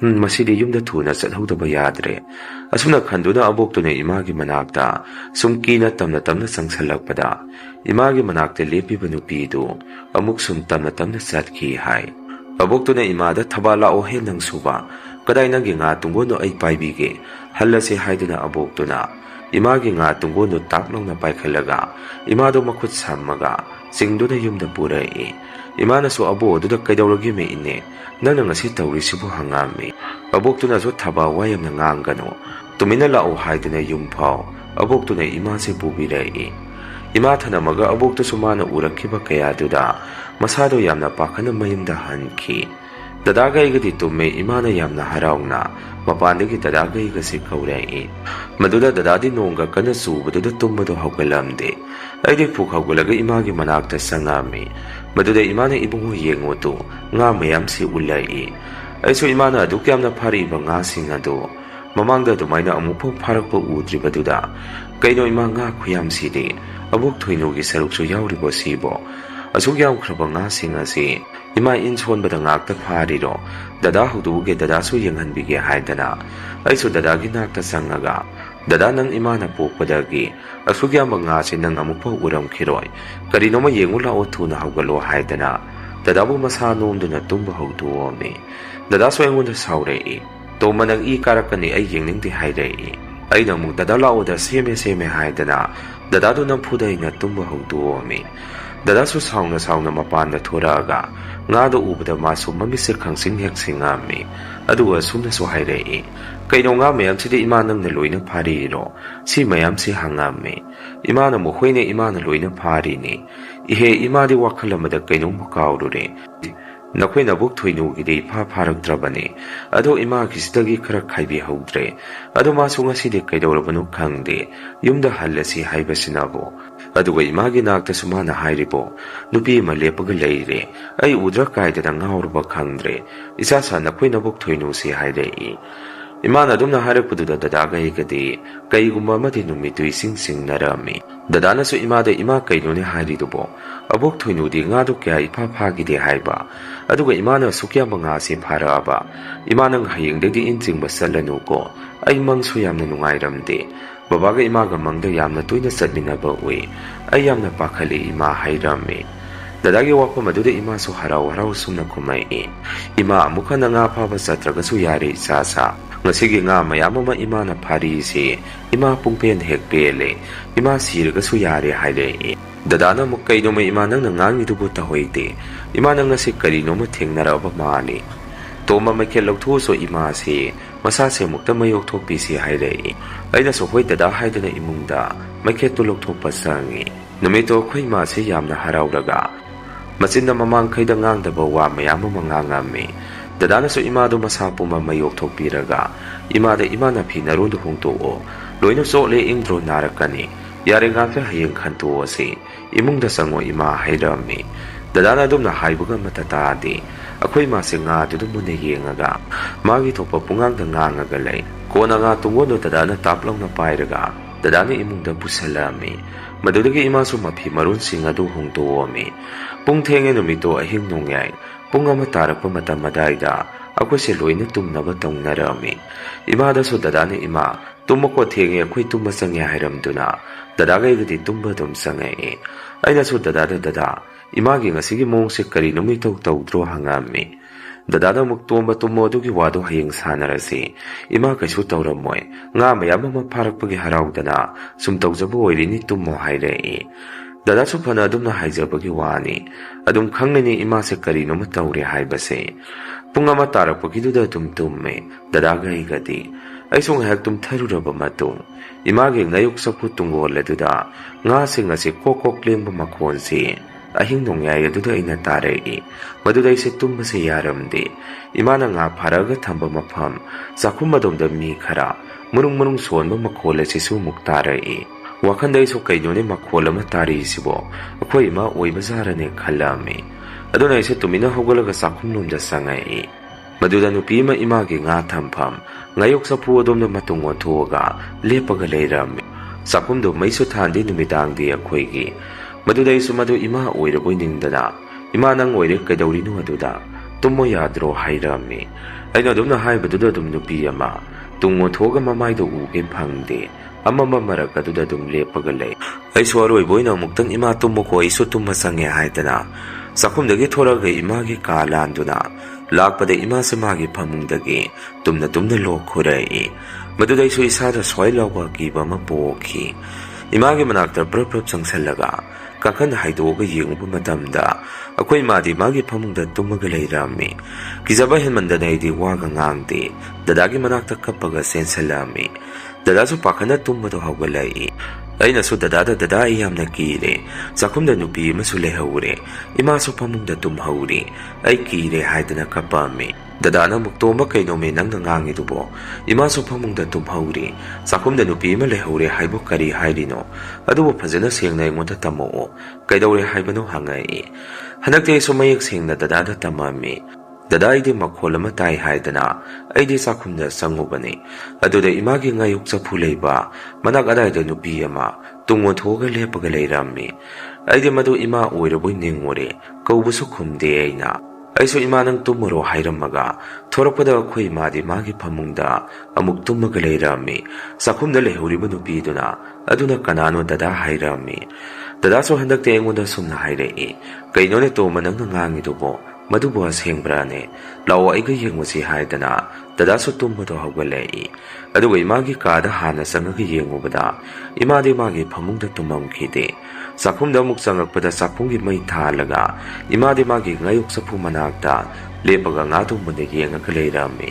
ꯃꯁꯤꯗꯤ ꯌꯨꯝꯗ ꯊꯨꯅ ꯆꯠꯍꯧꯗꯕ ꯌꯥꯗ꯭ꯔꯦ꯫ ꯑꯁꯨꯝꯅ ꯈꯟꯗꯨꯅ ꯑꯕꯣꯛꯇꯨꯅ ꯏꯃꯥꯒꯤ ꯃꯅꯥꯛꯇ ꯁꯨꯝ ꯀꯤꯅ ꯇꯞꯅ ꯆꯪꯁꯜꯂꯛꯄꯗ ꯏꯃꯥꯒꯤ ꯃꯅꯥꯛꯇ লেꯞꯄꯤꯕ ꯅꯨꯄꯤꯗꯨ ꯑꯃꯨꯛ ꯁꯨꯝ ꯇꯞꯅ ꯆꯠꯈꯤ ꯍꯥꯏ꯫ ꯑꯕꯣꯛꯇꯨꯅ ꯏꯃꯥꯗ ꯊꯕꯥ ꯂꯥꯛꯑꯣꯍꯦ ꯅꯪ ꯁꯨꯕ ꯀꯗꯥꯏ ꯅꯪꯒꯤ ꯉꯥ ꯇꯨꯡꯒꯣꯟꯗꯣ ꯑꯩ ꯄꯥꯏꯕꯤꯒꯦ ꯍꯜꯂꯁꯤ ꯍꯥꯏꯗꯨꯅ ꯑꯕꯣꯛꯇꯨꯅ ꯏꯃꯥꯒꯤ ꯉꯥ ꯇꯨꯡꯒꯣꯟꯗꯨ ꯇꯥꯛ ꯂꯥꯎꯅ ꯄꯥꯏꯈꯠꯂꯒ ꯏꯃꯥꯗꯣ ꯃꯈꯨꯠ ꯁꯝꯃꯒ ꯆꯤꯡꯗꯨꯅ ꯌꯨꯝꯗ ꯄꯨꯔꯛꯏ꯫ ꯏꯃꯥꯅꯁꯨ ꯑꯕꯣꯛ ꯑꯗꯨꯗ ꯀꯩꯗꯧꯔꯒꯦꯃꯦ ꯏꯅꯦ ꯅꯪꯅ ꯉꯁꯤ ꯇꯧꯔꯤꯁꯤꯕꯨ ꯍꯪꯉꯝꯃꯤ꯫ ꯑꯕꯣꯛꯇꯨꯅꯁꯨ ꯊꯕꯥ ꯋꯥ ꯌꯥꯝꯅ ꯉꯥꯡꯒꯅꯨ ꯇꯨꯃꯤꯟꯅ ꯂꯥꯛꯑꯣ ꯍꯥꯏꯗꯨꯅ ꯌꯨꯝꯐꯥꯎ ꯑꯕꯣꯛꯇꯨꯅ ꯏꯃꯥꯁꯦ ꯄꯨꯕꯤꯔꯛꯏ꯫ ꯏꯃꯥ ꯊꯅꯝꯃꯒ ꯑꯕꯣꯛꯇꯨꯁꯨ ꯃꯥꯅ ꯎꯔꯛꯈꯤꯕ ꯀꯌꯥꯗꯨꯗ ꯃꯁꯥꯗꯣ ꯌꯥꯝꯅ ꯄꯥꯈꯠꯅ ꯃꯌꯨꯝꯗ ꯍꯟꯈꯤ꯫ ꯗꯗꯥꯒ ꯑꯩꯒꯗꯤ ꯇꯨꯝꯃꯦ ꯏꯃꯥꯅ ꯌꯥꯝꯅ ꯍꯔꯥꯎꯅ ꯃꯄꯥꯟꯗꯒꯤ ꯗꯗꯥꯒ ꯑꯩꯒꯁꯦ ꯀꯧꯔꯛꯏ꯫ ꯃꯗꯨꯗ ꯗꯗꯥꯗꯤ ꯅꯣꯡꯒ ꯀꯟꯅ ꯆꯨꯕꯗꯨꯗ ꯇꯨꯝꯕꯗꯣ ꯍꯧꯒꯠꯂꯝꯗꯦ꯫ ꯑꯩꯗꯤ ꯐꯨꯛ ꯍꯧꯒꯠꯂꯒ ꯏꯃꯥꯒꯤ ꯃꯅꯥꯛꯇ ꯆꯪꯉꯝꯃꯤ꯫ ꯃꯗꯨꯗ ꯏꯃꯥꯅ ꯏꯕꯨꯡꯉꯣ ꯌꯦꯡꯉꯨꯇꯨ ꯉꯥ ꯃꯌꯥꯝꯁꯤ ꯎꯠꯂꯛꯏ꯫ ꯑꯩꯁꯨ ꯏꯃꯥꯅ ꯑꯗꯨꯛ ꯌꯥꯝꯅ ꯐꯥꯔꯛꯏꯕ ꯉꯥꯁꯤꯡ ꯑꯗꯨ ꯃꯃꯥꯡꯗ ꯑꯗꯨꯃꯥꯏꯅ ꯑꯃꯨꯛꯐꯥꯎ ꯐꯥꯔꯛꯄ ꯎꯗ꯭ꯔꯤꯕꯗꯨꯗ ꯀꯩꯅꯣ ꯏꯃꯥ ꯉꯥ ꯈꯨꯌꯥꯝꯁꯤꯗꯤ ꯑꯕꯣꯛ ꯊꯣꯏꯅꯨꯒꯤ ꯁꯔꯨꯛꯁꯨ ꯌꯥꯎꯔꯤꯕꯣ ꯁꯤꯕꯣ ꯑꯁꯨꯛ ꯌꯥꯝꯈ꯭ꯔꯕ ꯉꯥꯁꯤꯡ ꯑꯁꯤ ꯏꯃꯥ ꯏꯟ ꯁꯣꯟꯕꯗ ꯉꯥꯛꯇ ꯐꯥꯔꯤꯔꯣ ꯗꯗꯥ ꯍꯧꯗꯣꯛꯎꯒꯦ ꯗꯗꯥꯁꯨ ꯌꯦꯡꯍꯟꯕꯤꯒꯦ ꯍꯥꯏꯗꯅ ꯑꯩꯁꯨ ꯗꯗꯥꯒꯤ ꯅꯥꯛꯇ ꯆꯪꯉꯒ ꯗꯗꯥ ꯅꯪ ꯏꯃꯥꯅ ꯄꯣꯛꯄꯗꯒꯤ ꯑꯁꯨꯛ ꯌꯥꯝꯕ ꯉꯥꯁꯤ ꯅꯪ ꯑꯃꯨꯛꯐꯥꯎ ꯎꯔꯝꯈꯤꯔꯣꯏ ꯀꯔꯤꯅꯣꯃ ꯌꯦꯡꯉꯨ ꯂꯥꯛꯑꯣ ꯊꯨꯅ ꯍꯧꯒꯠꯂꯣ ꯍꯥꯏꯗꯅ ꯗꯗꯥꯕꯨ ꯃꯁꯥ ꯅꯣꯝꯗꯨꯅ ꯇꯨꯝꯕ ꯍꯧꯗꯣꯛꯑꯝꯃꯤ꯫ ꯗꯗꯥꯁꯨ ꯑꯩꯉꯣꯟꯗ ꯁꯥꯎꯔꯛꯏ ꯇꯣꯝꯕ ꯅꯪ ꯏ ꯀꯥꯔꯛꯀꯅꯤ ꯑꯩ ꯌꯦꯡꯅꯤꯡꯗꯦ ꯍꯥꯏꯔꯛꯏ꯫ ꯑꯩꯅ ꯑꯃꯨꯛ ꯗꯗꯥ ꯂꯥꯛꯑꯣꯗ ꯁꯦꯝꯃꯦ ꯍꯥꯏꯗꯅ ꯗꯗꯥꯗꯨ ꯅꯝꯐꯨꯗ ꯑꯩꯅ ꯇꯨꯝꯕ ꯍꯧꯗꯣꯛꯑꯝꯃꯤ꯫ ꯗꯗꯥꯁꯨ ꯁꯥꯎꯅ ꯃꯄꯥꯟꯗ ꯊꯣꯔꯛꯑꯒ ꯉꯥꯗꯣ ꯎꯕꯗ ꯃꯥꯁꯨ ꯃꯃꯤꯠꯁꯦ ꯈꯪꯁꯤꯡ ꯍꯦꯛ ꯁꯤꯡꯉꯝꯃꯤ꯫ ꯑꯗꯨꯒ ꯁꯨꯝꯅꯁꯨ ꯍꯥꯏꯔꯛꯏ ꯀꯩꯅꯣ ꯉꯥ ꯃꯌꯥꯝꯁꯤꯗꯤ ꯏꯃꯥ ꯅꯪꯅ ꯂꯣꯏꯅ ꯐꯥꯔꯤꯔꯣ ꯁꯤ ꯃꯌꯥꯝꯁꯤ ꯍꯪꯉꯝꯃꯤ꯫ ꯏꯃꯥꯅ ꯑꯃꯨꯛ ꯍꯣꯏꯅꯦ ꯏꯃꯥꯅ ꯂꯣꯏꯅ ꯐꯥꯔꯤꯅꯤ ꯏꯍꯦ ꯏꯃꯥꯗꯤ ꯋꯥꯈꯜ ꯑꯃꯗ ꯀꯩꯅꯣꯝꯕꯨ ꯀꯥꯎꯔꯨꯔꯦ ꯅꯈꯣꯏ ꯅꯕꯣꯛ ꯊꯣꯏꯅꯨꯒꯤꯗꯤ ꯐꯥꯔꯛꯇ꯭ꯔꯕꯅꯤ ꯑꯗꯣ ꯏꯃꯥꯒꯤꯁꯤꯗꯒꯤ ꯈꯔ ꯈꯥꯏꯕꯤꯍꯧꯗ꯭ꯔꯦ ꯑꯗꯣ ꯃꯥꯁꯨ ꯉꯁꯤꯗꯤ ꯀꯩꯗꯧꯔꯕꯅꯣ ꯈꯪꯗꯦ ꯌꯨꯝꯗ ꯍꯜꯂꯁꯤ ꯍꯥꯏꯕꯁꯤꯅꯕꯨ ꯑꯗꯨꯒ ꯏꯃꯥꯒꯤ ꯅꯥꯛꯇꯁꯨ ꯃꯥꯅ ꯍꯥꯏꯔꯤꯕꯣ ꯅꯨꯄꯤ ꯑꯃ ꯂꯦꯞꯄꯒ ꯂꯩꯔꯦ ꯑꯩ ꯎꯗ꯭ꯔ ꯀꯥꯏꯗꯅ ꯉꯥꯎꯔꯕ ꯈꯪꯗ꯭re ꯏꯆꯥ ꯅꯈꯣꯏ ꯅꯕꯣꯛ ꯊꯣꯏꯅꯨꯁꯤ ꯍꯥꯏꯔꯛꯏ꯫ ꯏꯃꯥꯅ ꯑꯗꯨꯝꯅ ꯍꯥꯏꯔꯛꯄꯗꯨꯗ ꯗꯗꯥꯒ ꯑꯩꯒꯗꯤ ꯀꯩꯒꯨꯝꯕ ꯑꯃꯗꯤ ꯅꯨꯃꯤꯠꯇꯨ ꯏꯁꯤꯡ ꯆꯤꯡꯅꯔꯝꯃꯤ꯫ ꯗꯗꯥꯅꯁꯨ ꯏꯃꯥꯗ ꯏꯃꯥ ꯀꯩꯅꯣꯅꯦ ꯍꯥꯏꯔꯤꯗꯨꯕꯣ ꯑꯕꯣꯛ ꯊꯣꯏꯅꯨꯗꯤ ꯉꯥꯗꯨ ꯀꯌꯥ ꯐꯥꯈꯤꯗꯦ ꯍꯥꯏꯕ ꯑꯗꯨꯒ ꯏꯃꯥꯅ ꯑꯁꯨꯛ ꯌꯥꯝꯕ ꯉꯥꯁꯤ ꯐꯥꯔꯛꯑꯕ ꯏꯃꯥ ꯅꯪ ꯍꯌꯦꯡꯗꯒꯤ ꯏꯟ ꯆꯤꯡꯕ ꯆꯠꯂꯅꯨꯀꯣ ꯑꯩ ꯃꯪꯁꯨ ꯌꯥꯝꯅ ꯅꯨꯡꯉꯥꯏꯔꯝꯗꯦ ꯕꯕꯥꯒ ꯏꯃꯥꯒ ꯃꯪꯗ ꯌꯥꯝꯅ ꯇꯣꯏꯅ ꯆꯠꯃꯤꯟꯅꯕ ꯎꯏ ꯑꯩ ꯌꯥꯝꯅ ꯄꯥꯈꯠꯂꯤ ꯏꯃꯥ ꯍꯥꯏꯔꯝꯃꯤ꯫ ꯗꯗꯥꯒꯤ ꯋꯥꯐꯝ ꯑꯗꯨꯗ ꯏꯃꯥꯁꯨ ꯍꯔꯥꯎ ꯁꯨꯝꯅ ꯈꯨꯝꯃꯛꯏ ꯏꯃꯥ ꯑꯃꯨꯛ ꯍꯟꯅ ꯉꯥ ꯐꯥꯕ ꯆꯠꯇ꯭ꯔꯒꯁꯨ ꯌꯥꯔꯦ ꯏꯆꯥ Ngasigi nga mayam ama imana pharisi ima pungpen hek pele ima siragasu yare haire dadana muk kaino may ima nang nangangi dubu tahoite ima nang ngasi karino mo thengnaraba mali toma makel lawthu so ima si masa se mukta mayok thokpi si haire aina so hoi dada haidana imungda makel to lawthok pasangi numito khoi ma se yamna harauraga machinna mamang khaida ngangdaba wa mayam mangangami dadana so ima do masa puma mayok thokpiraga ima da ima na phi narundo hungto o loino so le ingdro narakani yare nga fe hayeng khanto ase imungda sango ima hairami dadana dum na haibuga matata di akhoi ma se nga du munne yengaga magi thopa pungang da ngangaga lei kona nga tungono dadana taplong na pairaga dadana imungda pusalami madudagi ima so maphi marun singa du hungto omi pung thenge numito ahing nongyai pung ama tarakpa matam madaida akhoi se loina tumnaba tongnarami ima da so dadana ima tumako thenge akhoi tumma sangya hairamduna dadaga igati tumba dum sangai aina so dada imagi ngasigi mongse kari numito tawdro hangami dadada muk tomba tummo dugi wado hayeng sanarasi ima kaisu tawramoy nga mayam ma pharakpagi haraudana sum tawjabu oirini tummo haire dada su phana adum na haijabagi wani adum khangnani ima se kari num tawre haibase pungama tarakpagi duda tumme dadaga igati aisong hek tum tharuraba matung imagi ngayuk sapu tungol leduda nga singasi kokok lemba makhon si ahing nongyay aduda ina tarei maduda ise tumba se yaramde imana nga pharaga thamba mafam sakhum madomda mi khara murung sonba makhole sisu muktarei wakhanda iso kainone makhol ama tari sibo akhoi ma oiba zarane khalami aduna ise tumina hogolaga sakhum nomda sangai maduda nupi ma imagi nga thampham ngayok sapu adomna matung onthoga lepaga leirami sakhum do maisu thandi numitang di akhoigi maduda isu madu ima oiraboi ningdana ima nang oire kaidawrinu aduda tummo yadro hairami aina adumna haibaduda dum nupi ama tungo thoga mamaido uge phangde amama marak aduda dum lepaga lei aisu aroi boina muktang ima tummo ko isu tumma sange haidana sakhumdagi thoraga imagi kalanduna lakpada ima samagi phamungdagi tumna lo khurai maduda isu isada soilawa kiba ma pokhi imagi manakta prap changsallaga kakhan haidoga yenguba matamda akhoi madi magi phamungda tumaga leirami kijaba henmandana idi waga ngangde dadagi manakta kappaga sensalami dada su pakhana tummado hawgalai aina su dada iyamna kire sakhumda nupi masu lehaure ima su phamungda tumhauri ai kire haidana kapami dadana muktoma kainome nangna ngangi dubo ima su phamungda tumhauri sakhumda nupi ma lehaure haibo kari hairino adubo phajana sengna engonda tamo kaidawre haibano hangai hanakte su mayek sengna dada tamami dada ide makhol ama tai haidana aide sakhumda sangubani aduda imagi ngayuk chapu leiba manak adaida nupi ama tungo thoga lepaga leirami aide madu ima oiraboi ningore kaubusu khumde aina aiso ima nang tumuro hairamaga thorakpada khoi madi magi phamungda amuk tumaga leirami sakhumda lehuriba nupi duna aduna kanano dada hairami dada so handakte engonda sumna hairei kainone to manang ngangi dubo madubo asengbrane lawa aiga yengwasi haidana dada so tumbado hawgalei aduga imagi kada hana sangaga yengubada imadi magi phamungda tumamkhide sakhumda muk sangakpada sakhumgi mai thalaga imadi magi ngayuk sapu manakta lepaga nga tumbade yengaga leirami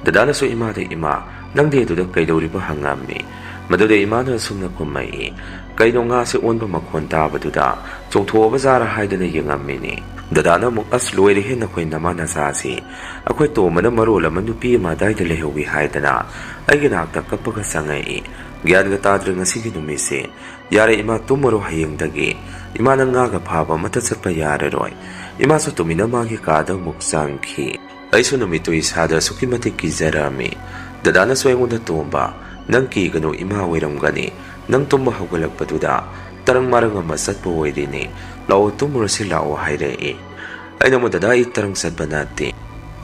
dadana so imadi ima nangde duda kaidawriba hangami maduda imana sumna kumai kaino nga se onba makhon tabaduda chongthoba zara haidana yengamini dadana muk as loire he nakhoi namana sasi akhoi to mana marol ama nupi ma daida lehowi haidana aigi nakta kappaga sangai gyan ga tadra ngasigi numise yare ima tumoro hayengdagi ima nanga ga phaba mata chapa yare roi ima so tumina magi kada muk sangki aisu numito isada sukimati kizarami dadana soengonda tomba nang ki gano ima oiramgani nang tumma hawgalakpaduda tarang marang ama satpa oirini lao tumurasi lao hairei aina mo dada tarang satpa nati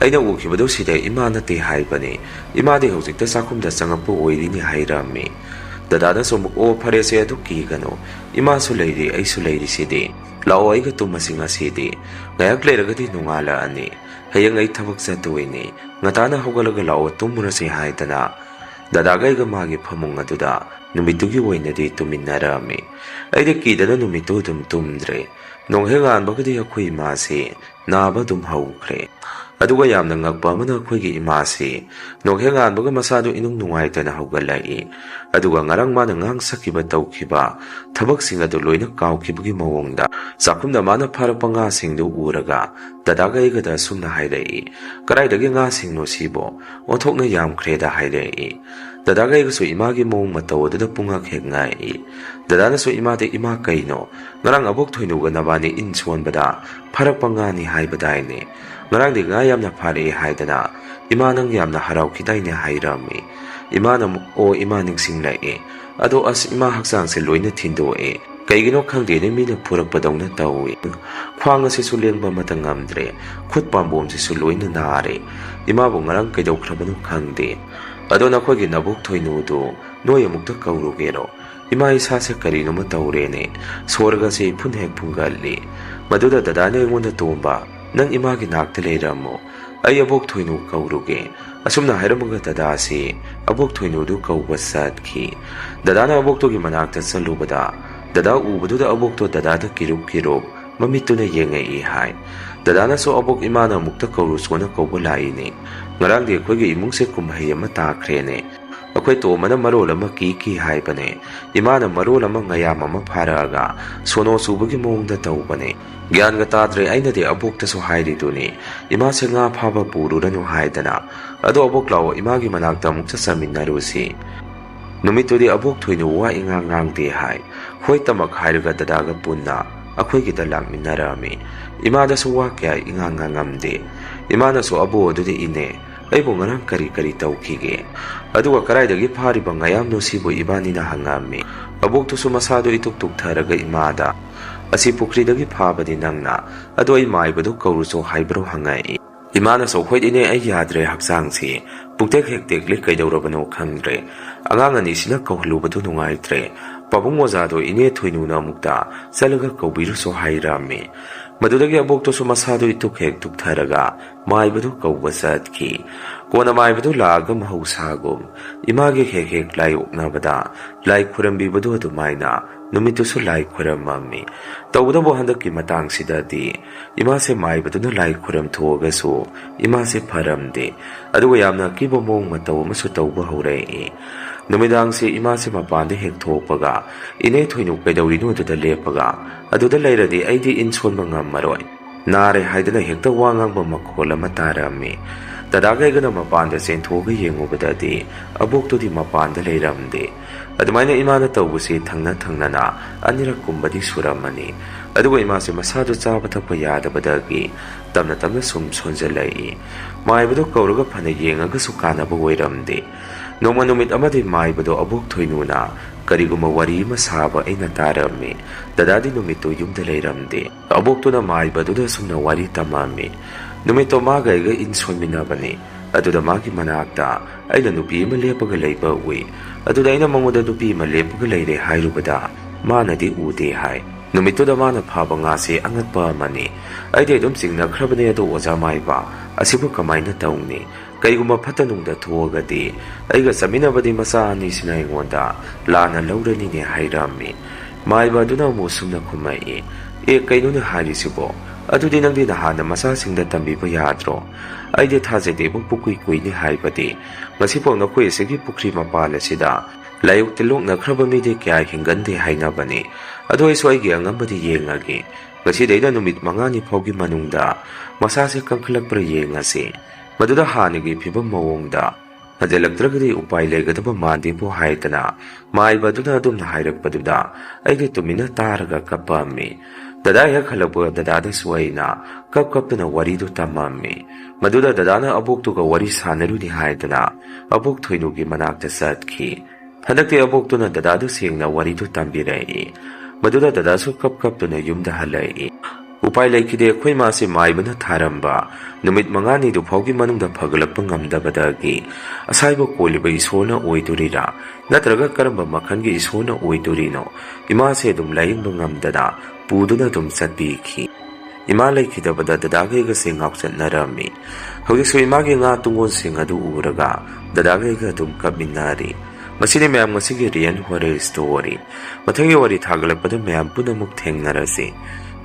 aina ukibado sida ima nati haibani ima de hojikta sakhumda sangapu oirini hairami ꯗꯗꯥꯅꯁꯨ ꯑꯃꯨꯛ ꯑꯣ ꯐꯔꯦꯁꯦ ꯑꯗꯨ ꯀꯤꯒꯅꯨ ꯏꯃꯥꯁꯨ ꯂꯩꯔꯤ ꯑꯩꯁꯨ ꯂꯩꯔꯤꯁꯤꯗꯤ ꯂꯥꯛꯑꯣ ꯑꯩꯒ ꯇꯨꯝꯃꯁꯤ ꯉꯁꯤꯗꯤ ꯉꯥꯏꯍꯥꯛ ꯂꯩꯔꯒꯗꯤ ꯅꯣꯡꯉꯥꯜꯂꯛꯑꯅꯤ ꯍꯌꯦꯡ ꯑꯩ ꯊꯕꯛ ꯆꯠꯇꯣꯏꯅꯤ ꯉꯟꯇꯥꯅ ꯍꯧꯒꯠꯂꯒ ꯂꯥꯛꯑꯣ ꯇꯨꯝꯃꯨꯔꯁꯤ ꯍꯥꯏꯗꯅ ꯗꯗꯥꯒ ꯑꯩꯒ ꯃꯥꯒꯤ ꯐꯃꯨꯡ ꯑꯗꯨꯗ ꯅꯨꯃꯤꯠꯇꯨꯒꯤ ꯑꯣꯏꯅꯗꯤ ꯇꯨꯃꯤꯟꯅꯔꯝꯃꯤ ꯑꯩꯗꯤ ꯀꯤꯗꯅ ꯅꯨꯃꯤꯠꯇꯨ ꯑꯗꯨꯝ ꯇꯨꯝꯗ꯭ꯔꯦ ꯅꯣꯡ ꯍꯦꯛ ꯉꯥꯟꯕꯒꯗꯤ ꯑꯩꯈꯣꯏ ꯏꯃꯥꯁꯤ ꯅꯥꯕ ꯑꯗꯨꯝ ꯍꯧꯈ꯭ꯔꯦ ꯑꯗꯨꯒ ꯌꯥꯝꯅ ꯉꯛꯄ ꯑꯃꯅ ꯑꯩꯈꯣꯏꯒꯤ ꯏꯃꯥꯁꯤ ꯅꯣꯡ ꯍꯦꯛ ꯉꯥꯟꯕꯒ ꯃꯁꯥꯗꯨ ꯏꯅꯨꯡ ꯅꯨꯡꯉꯥꯏꯇꯅ ꯍꯧꯒꯠꯂꯛꯏ ꯑꯗꯨꯒ ꯉꯔꯥꯡ ꯃꯥꯅ ꯉꯥꯡꯁꯛꯈꯤꯕ ꯇꯧꯈꯤꯕ ꯊꯕꯛꯁꯤꯡ ꯑꯗꯨ ꯂꯣꯏꯅ ꯀꯥꯎꯈꯤꯕꯒꯤ ꯃꯑꯣꯡꯗ ꯆꯥꯛꯈꯨꯝꯗ ꯃꯥꯅ ꯐꯥꯔꯛꯄ ꯉꯥꯁꯤꯡꯗꯨ ꯎꯔꯒ ꯗꯗꯥꯒ ꯑꯩꯒꯗ ꯑꯁꯨꯝꯅ ꯍꯥꯏꯔꯛꯏ ꯀꯗꯥꯏꯗꯒꯤ ꯉꯥꯁꯤꯡꯅꯣ ꯁꯤꯕꯣ ꯑꯣꯟꯊꯣꯛꯅ ꯌꯥꯝꯈ꯭ꯔꯦꯗ ꯍꯥꯏꯔꯛꯏ ꯗꯗꯥꯒ ꯑꯩꯒꯁꯨ ꯏꯃꯥꯒꯤ ꯃꯑꯣꯡ ꯃꯇꯧ ꯑꯗꯨꯗ ꯄꯨꯡꯉꯛ ꯍꯦꯛ ꯉꯛꯏ ꯗꯗꯥꯅꯁꯨ ꯏꯃꯥꯗ ꯏꯃꯥ ꯀꯩꯅꯣ ꯉꯔꯥꯡ ꯑꯕꯣꯛ ꯊꯣꯏꯅꯨꯒ ꯅꯕꯥꯅꯤ ꯏꯟ ꯁꯣꯟꯕꯗ ꯐꯥꯔꯛꯄ ꯉꯥꯅꯤ ꯍꯥꯏꯕꯗꯥꯏꯅꯦ ꯉꯔꯥꯡꯗꯤ ꯉꯥ ꯌꯥꯝꯅ ꯐꯥꯔꯛꯑꯦ ꯍꯥꯏꯗꯅ ꯏꯃꯥ ꯅꯪ ꯌꯥꯝꯅ ꯍꯔꯥꯎꯈꯤꯗꯥꯏꯅꯦ ꯍꯥꯏꯔꯝꯃꯤ ꯏꯃꯥꯅ ꯑꯃꯨꯛ ꯑꯣ ꯏꯃꯥ ꯅꯤꯡꯁꯤꯡꯂꯛꯑꯦ ꯑꯗꯣ ꯑꯁ ꯏꯃꯥ ꯍꯛꯆꯥꯡꯁꯦ ꯂꯣꯏꯅ ꯊꯤꯟꯗꯣꯛꯑꯦ ꯀꯩꯒꯤꯅꯣ ꯈꯪꯗꯦꯅꯦ ꯃꯤꯅ ꯐꯨꯔꯛꯄꯗꯧꯅ ꯇꯧꯏ ꯈ꯭ꯋꯥꯡ ꯑꯁꯤꯁꯨ ꯂꯦꯡꯕ ꯑꯃꯇ ꯉꯝꯗ꯭ꯔꯦ ꯈꯨꯠ ꯄꯥꯝꯕꯣꯝꯁꯤꯁꯨ ꯂꯣꯏꯅ ꯅꯥꯔꯦ ꯏꯃꯥꯕꯨ ꯉꯔꯥꯡ ꯀꯩꯗꯧꯈ꯭ꯔꯕꯅꯣ ꯈꯪꯗꯦ ꯑꯗꯣ ꯅꯈꯣꯏꯒꯤ ꯅꯕꯣꯛ ꯊꯣꯏꯅꯨꯗꯨ ꯅꯣꯏ ꯑꯃꯨꯛꯇ ꯀꯧꯔꯨꯒꯦꯔꯣ ꯏꯃꯥ ꯏꯁꯥꯁꯦ ꯀꯔꯤꯅꯣꯃ ꯇꯧꯔꯦꯅꯦ ꯁꯣꯔꯒꯁꯦ ꯏꯐꯨꯟ ꯍꯦꯛ ꯐꯨꯡꯒꯠꯂꯤ ꯃꯗꯨꯗ ꯗꯗꯥꯅ ꯑꯩꯉꯣꯟꯗ ꯇꯣꯝꯕ ꯅꯪ ꯏꯃꯥꯒꯤ ꯅꯥꯛꯇ ꯂꯩꯔꯝꯃꯣ ꯑꯩ ꯑꯕꯣꯛ ꯊꯣꯏꯅꯨ ꯀꯧꯔꯨꯒꯦ ꯑꯁꯨꯝꯅ ꯍꯥꯏꯔꯝꯃꯒ ꯗꯗꯥꯁꯤ ꯑꯕꯣꯛ ꯊꯣꯏꯅꯨꯗꯨ ꯀꯧꯕ ꯆꯠꯈꯤ ꯗꯗꯥꯅ ꯑꯕꯣꯛꯇꯨꯒꯤ ꯃꯅꯥꯛꯇ ꯆꯠꯂꯨꯕꯗ ꯗꯗꯥ ꯎꯕꯗꯨꯗ ꯑꯕꯣꯛꯇꯣ ꯗꯗꯥꯗ ꯀꯤꯔꯨꯞ ꯀꯤꯔꯨꯞ ꯃꯃꯤꯠꯇꯨꯅ ꯌꯦꯡꯉꯛꯏ ꯍꯥꯏ ꯗꯗꯥꯅꯁꯨ ꯑꯕꯣꯛ ꯏꯃꯥꯅ ꯑꯃꯨꯛꯇ ꯀꯧꯔꯨꯁꯣꯅ ꯀꯧꯕ ꯂꯥꯛꯏꯅꯦ ꯉꯔꯥꯡꯗꯤ ꯑꯩꯈꯣꯏꯒꯤ ꯏꯃꯨꯡꯁꯦ ꯀꯨꯝꯍꯩ ꯑꯃ ꯇꯥꯈ꯭ꯔꯦꯅꯦ ꯑꯩꯈꯣꯏ ꯇꯣꯝꯕꯅ ꯃꯔꯣꯜ ꯑꯃ ꯀꯤ ꯍꯥꯏꯕꯅꯦ ꯏꯃꯥꯅ ꯃꯔꯣꯜ ꯑꯃ ꯉꯌꯥꯝ ꯑꯃ ꯐꯥꯔꯛꯑꯒ ꯁꯣꯅꯣ ꯆꯨꯕꯒꯤ ꯃꯑꯣꯡꯗ ꯇꯧꯕꯅꯦ ꯒ꯭ꯌꯥꯟꯒ ꯇꯥꯗ꯭ꯔꯦ ꯑꯩꯅꯗꯤ ꯑꯕꯣꯛꯇꯁꯨ ꯍꯥꯏꯔꯤꯗꯨꯅꯤ ꯏꯃꯥꯁꯦ ꯉꯥ ꯐꯥꯕ ꯄꯨꯔꯨꯔꯅꯨ ꯍꯥꯏꯗꯅ ꯑꯗꯣ ꯑꯕꯣꯛ ꯂꯥꯛꯑꯣ ꯏꯃꯥꯒꯤ ꯃꯅꯥꯛꯇ ꯑꯃꯨꯛꯇ ꯆꯠꯃꯤꯟꯅꯔꯨꯁꯤ ꯅꯨꯃꯤꯠꯇꯨꯗꯤ ꯑꯕꯣꯛ ꯊꯣꯏꯅꯨ ꯋꯥ ꯏꯉꯥꯡ ꯉꯥꯡꯗꯦ ꯍꯥꯏ ꯍꯣꯏ ꯇꯃꯛ ꯍꯥꯏꯔꯒ ꯗꯗꯥꯒ ꯄꯨꯟꯅ ꯑꯩꯈꯣꯏꯒꯤꯗ ꯂꯥꯛꯃꯤꯟꯅꯔꯝꯃꯤ ꯏꯃꯥꯗꯁꯨ ꯋꯥ ꯀꯌꯥ ꯏꯉꯥꯡ ꯉꯥꯡꯉꯝꯗꯦ ꯏꯃꯥꯅꯁꯨ ꯑꯕꯣ ꯑꯗꯨꯗꯤ ꯏꯅꯦ ꯑꯩꯕꯨ ꯉꯔꯥꯡ ꯀꯔꯤ ꯇꯧꯈꯤꯒꯦ ꯑꯗꯨꯒ ꯀꯗꯥꯏꯗꯒꯤ ꯐꯥꯔꯤꯕ ꯉꯌꯥꯝꯅꯣ ꯁꯤꯕꯨ ꯏꯕꯥꯅꯤꯅ ꯍꯪꯉꯝꯃꯤ ꯑꯕꯣꯛꯇꯨꯁꯨ ꯃꯁꯥꯗꯨ ꯏꯇꯨꯛ ꯇꯨꯛꯊꯔꯒ ꯏꯃꯥꯗ ꯑꯁꯤ ꯄꯨꯈ꯭ꯔꯤꯗꯒꯤ ꯐꯥꯕꯗꯤ ꯅꯪꯅ ꯑꯗꯣ ꯑꯩ ꯃꯥꯏꯕꯗꯨ ꯀꯧꯔꯨꯆꯣ ꯍꯥꯏꯕ꯭ꯔꯣ ꯍꯪꯉꯛꯏ ꯏꯃꯥꯅꯁꯨ ꯍꯣꯏꯗꯤꯅꯦ ꯑꯩ ꯌꯥꯗ꯭ꯔꯦ ꯍꯛꯆꯥꯡꯁꯤ ꯄꯨꯛꯇꯦꯛ ꯍꯦꯛ ꯇꯦꯛꯂꯤ ꯀꯩꯗꯧꯔꯕꯅꯣ ꯈꯪꯗ꯭ꯔꯦ ꯑꯉꯥꯡ ꯑꯅꯤꯁꯤꯅ ꯀꯧꯍꯜꯂꯨꯕꯗꯨ ꯅꯨꯡꯉꯥꯏꯇ꯭ꯔꯦ ꯄꯥꯕꯨꯡ ꯑꯣꯖꯥꯗꯣ ꯏꯅꯦ ꯊꯣꯏꯅꯨꯅ ꯑꯃꯨꯛꯇ ꯆꯠꯂꯒ ꯀꯧꯕꯤꯔꯨꯁꯣ ꯍꯥꯏꯔꯝꯃꯤ ꯃꯗꯨꯗꯒꯤ ꯑꯕꯣꯛꯇꯨꯁꯨ ꯃꯁꯥꯗꯨ ꯏꯇꯨꯛ ꯍꯦꯛ ꯇꯨꯛꯊꯔꯒ ꯃꯥꯏꯕꯗꯨ ꯀꯧꯕ ꯆꯠꯈꯤ ꯀꯣꯟꯅ ꯃꯥꯏꯕꯗꯨ ꯂꯥꯛꯑꯒ ꯃꯍꯧꯁꯥꯒꯨꯝ ꯏꯃꯥꯒꯤ ꯍꯦꯛ ꯂꯥꯏ ꯑꯣꯛꯅꯕꯗ ꯂꯥꯏ ꯈꯨꯔꯝꯕꯤꯕꯗꯨ ꯑꯗꯨꯃꯥꯏꯅ ꯅꯨꯃꯤꯠꯇꯨꯁꯨ ꯂꯥꯏ ꯈꯨꯔꯝꯃꯝꯃꯤ ꯇꯧꯕꯇꯕꯨ ꯍꯟꯗꯛꯀꯤ ꯃꯇꯥꯡꯁꯤꯗꯗꯤ ꯏꯃꯥꯁꯦ ꯃꯥꯏꯕꯗꯨꯅ ꯂꯥꯏ ꯈꯨꯔꯝꯊꯣꯛꯑꯒꯁꯨ ꯏꯃꯥꯁꯦ ꯐꯔꯝꯗꯦ ꯑꯗꯨꯒ ꯌꯥꯝꯅ ꯑꯀꯤꯕ ꯃꯑꯣꯡ ꯃꯇꯧ ꯑꯃꯁꯨ ꯇꯧꯕ ꯍꯧꯔꯛꯏ ꯅꯨꯃꯤꯗꯥꯡꯁꯤ ꯏꯃꯥꯁꯦ ꯃꯄꯥꯟꯗ ꯍꯦꯛ ꯊꯣꯛꯄꯒ ꯏꯅꯦ ꯊꯣꯏꯅꯨ ꯀꯩꯗꯧꯔꯤꯅꯣ ꯑꯗꯨꯗ ꯂꯦꯞꯄꯒ ꯑꯗꯨꯗ ꯂꯩꯔꯗꯤ ꯑꯩꯗꯤ ꯏꯟ ꯁꯣꯟꯕ ꯉꯝꯃꯔꯣꯏ ꯅꯥꯔꯦ ꯍꯥꯏꯗꯅ ꯍꯦꯛꯇ ꯋꯥ ꯉꯥꯡꯕ ꯃꯈꯣꯜ ꯑꯃ ꯇꯥꯔꯝꯃꯤ ꯗꯗꯥꯒ ꯑꯩꯒꯅ ꯃꯄꯥꯟꯗ ꯆꯦꯟꯊꯣꯛꯑꯒ ꯌꯦꯡꯉꯨꯕꯗꯗꯤ ꯑꯕꯣꯛꯇꯨꯗꯤ ꯃꯄꯥꯟꯗ ꯂꯩꯔꯝꯗꯦ ꯑꯗꯨꯃꯥꯏꯅ ꯏꯃꯥꯅ ꯇꯧꯕꯁꯤ ꯊꯪꯅ ꯑꯅꯤꯔꯛꯀꯨꯝꯕꯗꯤ ꯁꯨꯔꯝꯃꯅꯤ ꯑꯗꯨꯒ ꯏꯃꯥꯁꯦ ꯃꯁꯥꯗꯨ ꯆꯥꯕ ꯊꯛꯄ ꯌꯥꯗꯕꯗꯒꯤ ꯇꯞꯅ ꯁꯨꯝ ꯁꯣꯟꯖꯜꯂꯛꯏ ꯃꯥꯏꯕꯗꯨ ꯀꯧꯔꯒ ꯐꯅ ꯌꯦꯡꯉꯒꯁꯨ ꯀꯥꯟꯅꯕ ꯑꯣꯏꯔꯝꯗꯦ ꯅꯣꯡꯃ ꯅꯨꯃꯤꯠ ꯑꯃꯗꯤ ꯃꯥꯏꯕꯗꯣ ꯑꯕꯣꯛ ꯊꯣꯏꯅꯨꯅ ꯀꯔꯤꯒꯨꯝꯕ ꯋꯥꯔꯤ ꯑꯃ ꯁꯥꯕ ꯑꯩꯅ ꯇꯥꯔꯝꯃꯤ ꯗꯗꯥꯗꯤ ꯅꯨꯃꯤꯠꯇꯨ ꯌꯨꯝꯗ ꯂꯩꯔꯝꯗꯦ ꯑꯕꯣꯛꯇꯨꯅ ꯃꯥꯏꯕꯗꯨꯗ ꯁꯨꯝꯅ ꯋꯥꯔꯤ ꯇꯝꯃꯝꯃꯤ ꯅꯨꯃꯤꯠꯇꯣ ꯃꯥꯒ ꯑꯩꯒ ꯏꯟ ꯁꯣꯟꯃꯤꯟꯅꯕꯅꯤ ꯑꯗꯨꯗ ꯃꯥꯒꯤ ꯃꯅꯥꯛꯇ ꯑꯩꯅ ꯅꯨꯄꯤ ꯑꯃ ꯂꯦꯞꯄꯒ ꯂꯩꯕ ꯎꯏ ꯑꯗꯨꯗ ꯑꯩꯅ ꯃꯉꯣꯟꯗ ꯅꯨꯄꯤ ꯑꯃ ꯂꯦꯞꯄꯒ ꯂꯩꯔꯦ ꯍꯥꯏꯔꯨꯕꯗ ꯃꯥꯅꯗꯤ ꯎꯗꯦ ꯍꯥꯏ ꯅꯨꯃꯤꯠꯇꯨꯗ ꯃꯥꯅ ꯐꯥꯕ ꯉꯥꯁꯦ ꯑꯉꯛꯄ ꯑꯃꯅꯤ ꯑꯩꯗꯤ ꯑꯗꯨꯝ ꯆꯤꯡꯅꯈ꯭ꯔꯕꯅꯦ ꯑꯗꯣ ꯑꯣꯖꯥ ꯃꯥꯏꯕ ꯑꯁꯤꯕꯨ ꯀꯃꯥꯏꯅ ꯇꯧꯅꯤ ꯀꯩꯒꯨꯝꯕ ꯐꯠꯇ ꯅꯨꯡꯗ ꯊꯣꯛꯑꯒꯗꯤ ꯑꯩꯒ ꯆꯠꯃꯤꯟꯅꯕꯗꯤ ꯃꯆꯥ ꯑꯅꯤꯁꯤꯅ ꯑꯩꯉꯣꯟꯗ ꯂꯥꯟꯅ ꯂꯧꯔꯅꯤꯅꯦ ꯍꯥꯏꯔꯝꯃꯤ ꯃꯥꯏꯕ ꯑꯗꯨꯅ ꯑꯃꯨꯛ ꯁꯨꯝꯅ ꯈꯨꯝꯃꯛꯏ ꯀꯩꯅꯣꯅꯦ ꯍꯥꯏꯔꯤꯁꯤꯕꯣ ꯑꯗꯨꯗꯤ ꯅꯪꯗꯤ ꯅꯍꯥꯟꯅ ꯃꯆꯥꯁꯤꯡꯗ ꯇꯝꯕꯤꯕ ꯌꯥꯗ꯭ꯔꯣ ꯑꯩꯗꯤ ꯊꯥꯖꯗꯦꯕꯨ ꯄꯨꯀꯨꯏ ꯀꯨꯏꯅꯤ ꯍꯥꯏꯕꯗꯤ ꯉꯁꯤꯐꯥꯎ ꯅꯈꯣꯏ ꯑꯁꯤꯒꯤ ꯄꯨꯈ꯭ꯔꯤ ꯃꯄꯥꯟ ꯑꯁꯤꯗ ꯂꯥꯏꯌꯣꯛ ꯇꯤꯜꯂꯣꯛꯅꯈ꯭ꯔꯕ ꯃꯤꯗꯤ ꯀꯌꯥ ꯍꯤꯡꯒꯟꯗꯦ ꯍꯥꯏꯅꯕꯅꯤ ꯑꯗꯣ ꯑꯩꯁꯨ ꯑꯩꯒꯤ ꯑꯉꯝꯕꯗꯤ ꯌꯦꯡꯉꯒꯦ ꯉꯁꯤꯗꯩꯅ ꯅꯨꯃꯤꯠ 5ꯅꯤ ꯐꯥꯎꯒꯤ ꯃꯅꯨꯡꯗ ꯃꯁꯥꯁꯦ ꯀꯟꯈꯠꯂꯛꯄ꯭ꯔꯥ ꯌꯦꯡꯉꯁꯤ ꯃꯗꯨꯗ ꯍꯥꯟꯅꯒꯤ ꯐꯤꯕꯝ ꯃꯑꯣꯡꯗ ꯍꯟꯖꯤꯜꯂꯛꯇ꯭ꯔꯒꯗꯤ ꯎꯄꯥꯏ ꯂꯩꯒꯗꯕ ꯃꯥꯟꯗꯦꯕꯨ ꯍꯥꯏꯗꯅ ꯃꯥꯏꯕ ꯑꯗꯨꯅ ꯑꯗꯨꯝꯅ ꯍꯥꯏꯔꯛꯄꯗꯨꯗ ꯑꯩꯗꯤ ꯇꯨꯃꯤꯟꯅ ꯇꯥꯔꯒ ꯀꯞꯄꯝꯃꯤ ꯗꯗꯥ ꯍꯦꯛ ꯍꯜꯂꯛꯄ ꯗꯗꯥꯗꯁꯨ ꯑꯩꯅ ꯀꯞꯇꯨꯅ ꯋꯥꯔꯤꯗꯨ ꯇꯝꯃꯝꯃꯤ ꯃꯗꯨꯗ ꯗꯗꯥꯅ ꯑꯕꯣꯛꯇꯨꯒ ꯋꯥꯔꯤ ꯁꯥꯟꯅꯔꯨꯅꯤ ꯍꯥꯏꯗꯅ ꯑꯕꯣꯛ ꯊꯣꯏꯅꯨꯒꯤ ꯃꯅꯥꯛꯇ ꯆꯠꯈꯤ ꯍꯟꯗꯛꯇꯤ ꯑꯕꯣꯛꯇꯨꯅ ꯗꯗꯥꯗꯨ ꯁꯦꯡꯅ ꯋꯥꯔꯤꯗꯨ ꯇꯝꯕꯤꯔꯛꯏ ꯃꯗꯨꯗ ꯗꯗꯥꯁꯨ ꯀꯞꯇꯨꯅ ꯌꯨꯝꯗ ꯍꯜꯂꯛꯏ Upai laikide akhoi mase maibana tharamba numit mangani du phaugi manungda phagalakpa ngamdabadagi asaiba koliba isorna oidurira natraga karamba makhangi isorna oidurino ima se dum laimba ngamdada puduna dum satbikhi ima laikidabada dadagaiga se ngauchatnarami haugisu imagi nga tungon sing adu uraga dadagaiga dum kapminari masini mayam ngasigi rian horror story mathangi wari thagalakpada mayam punamuk thengnarase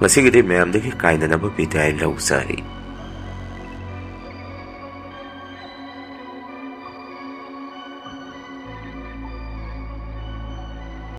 masigidi mayam dagi kainanaba bidai lausari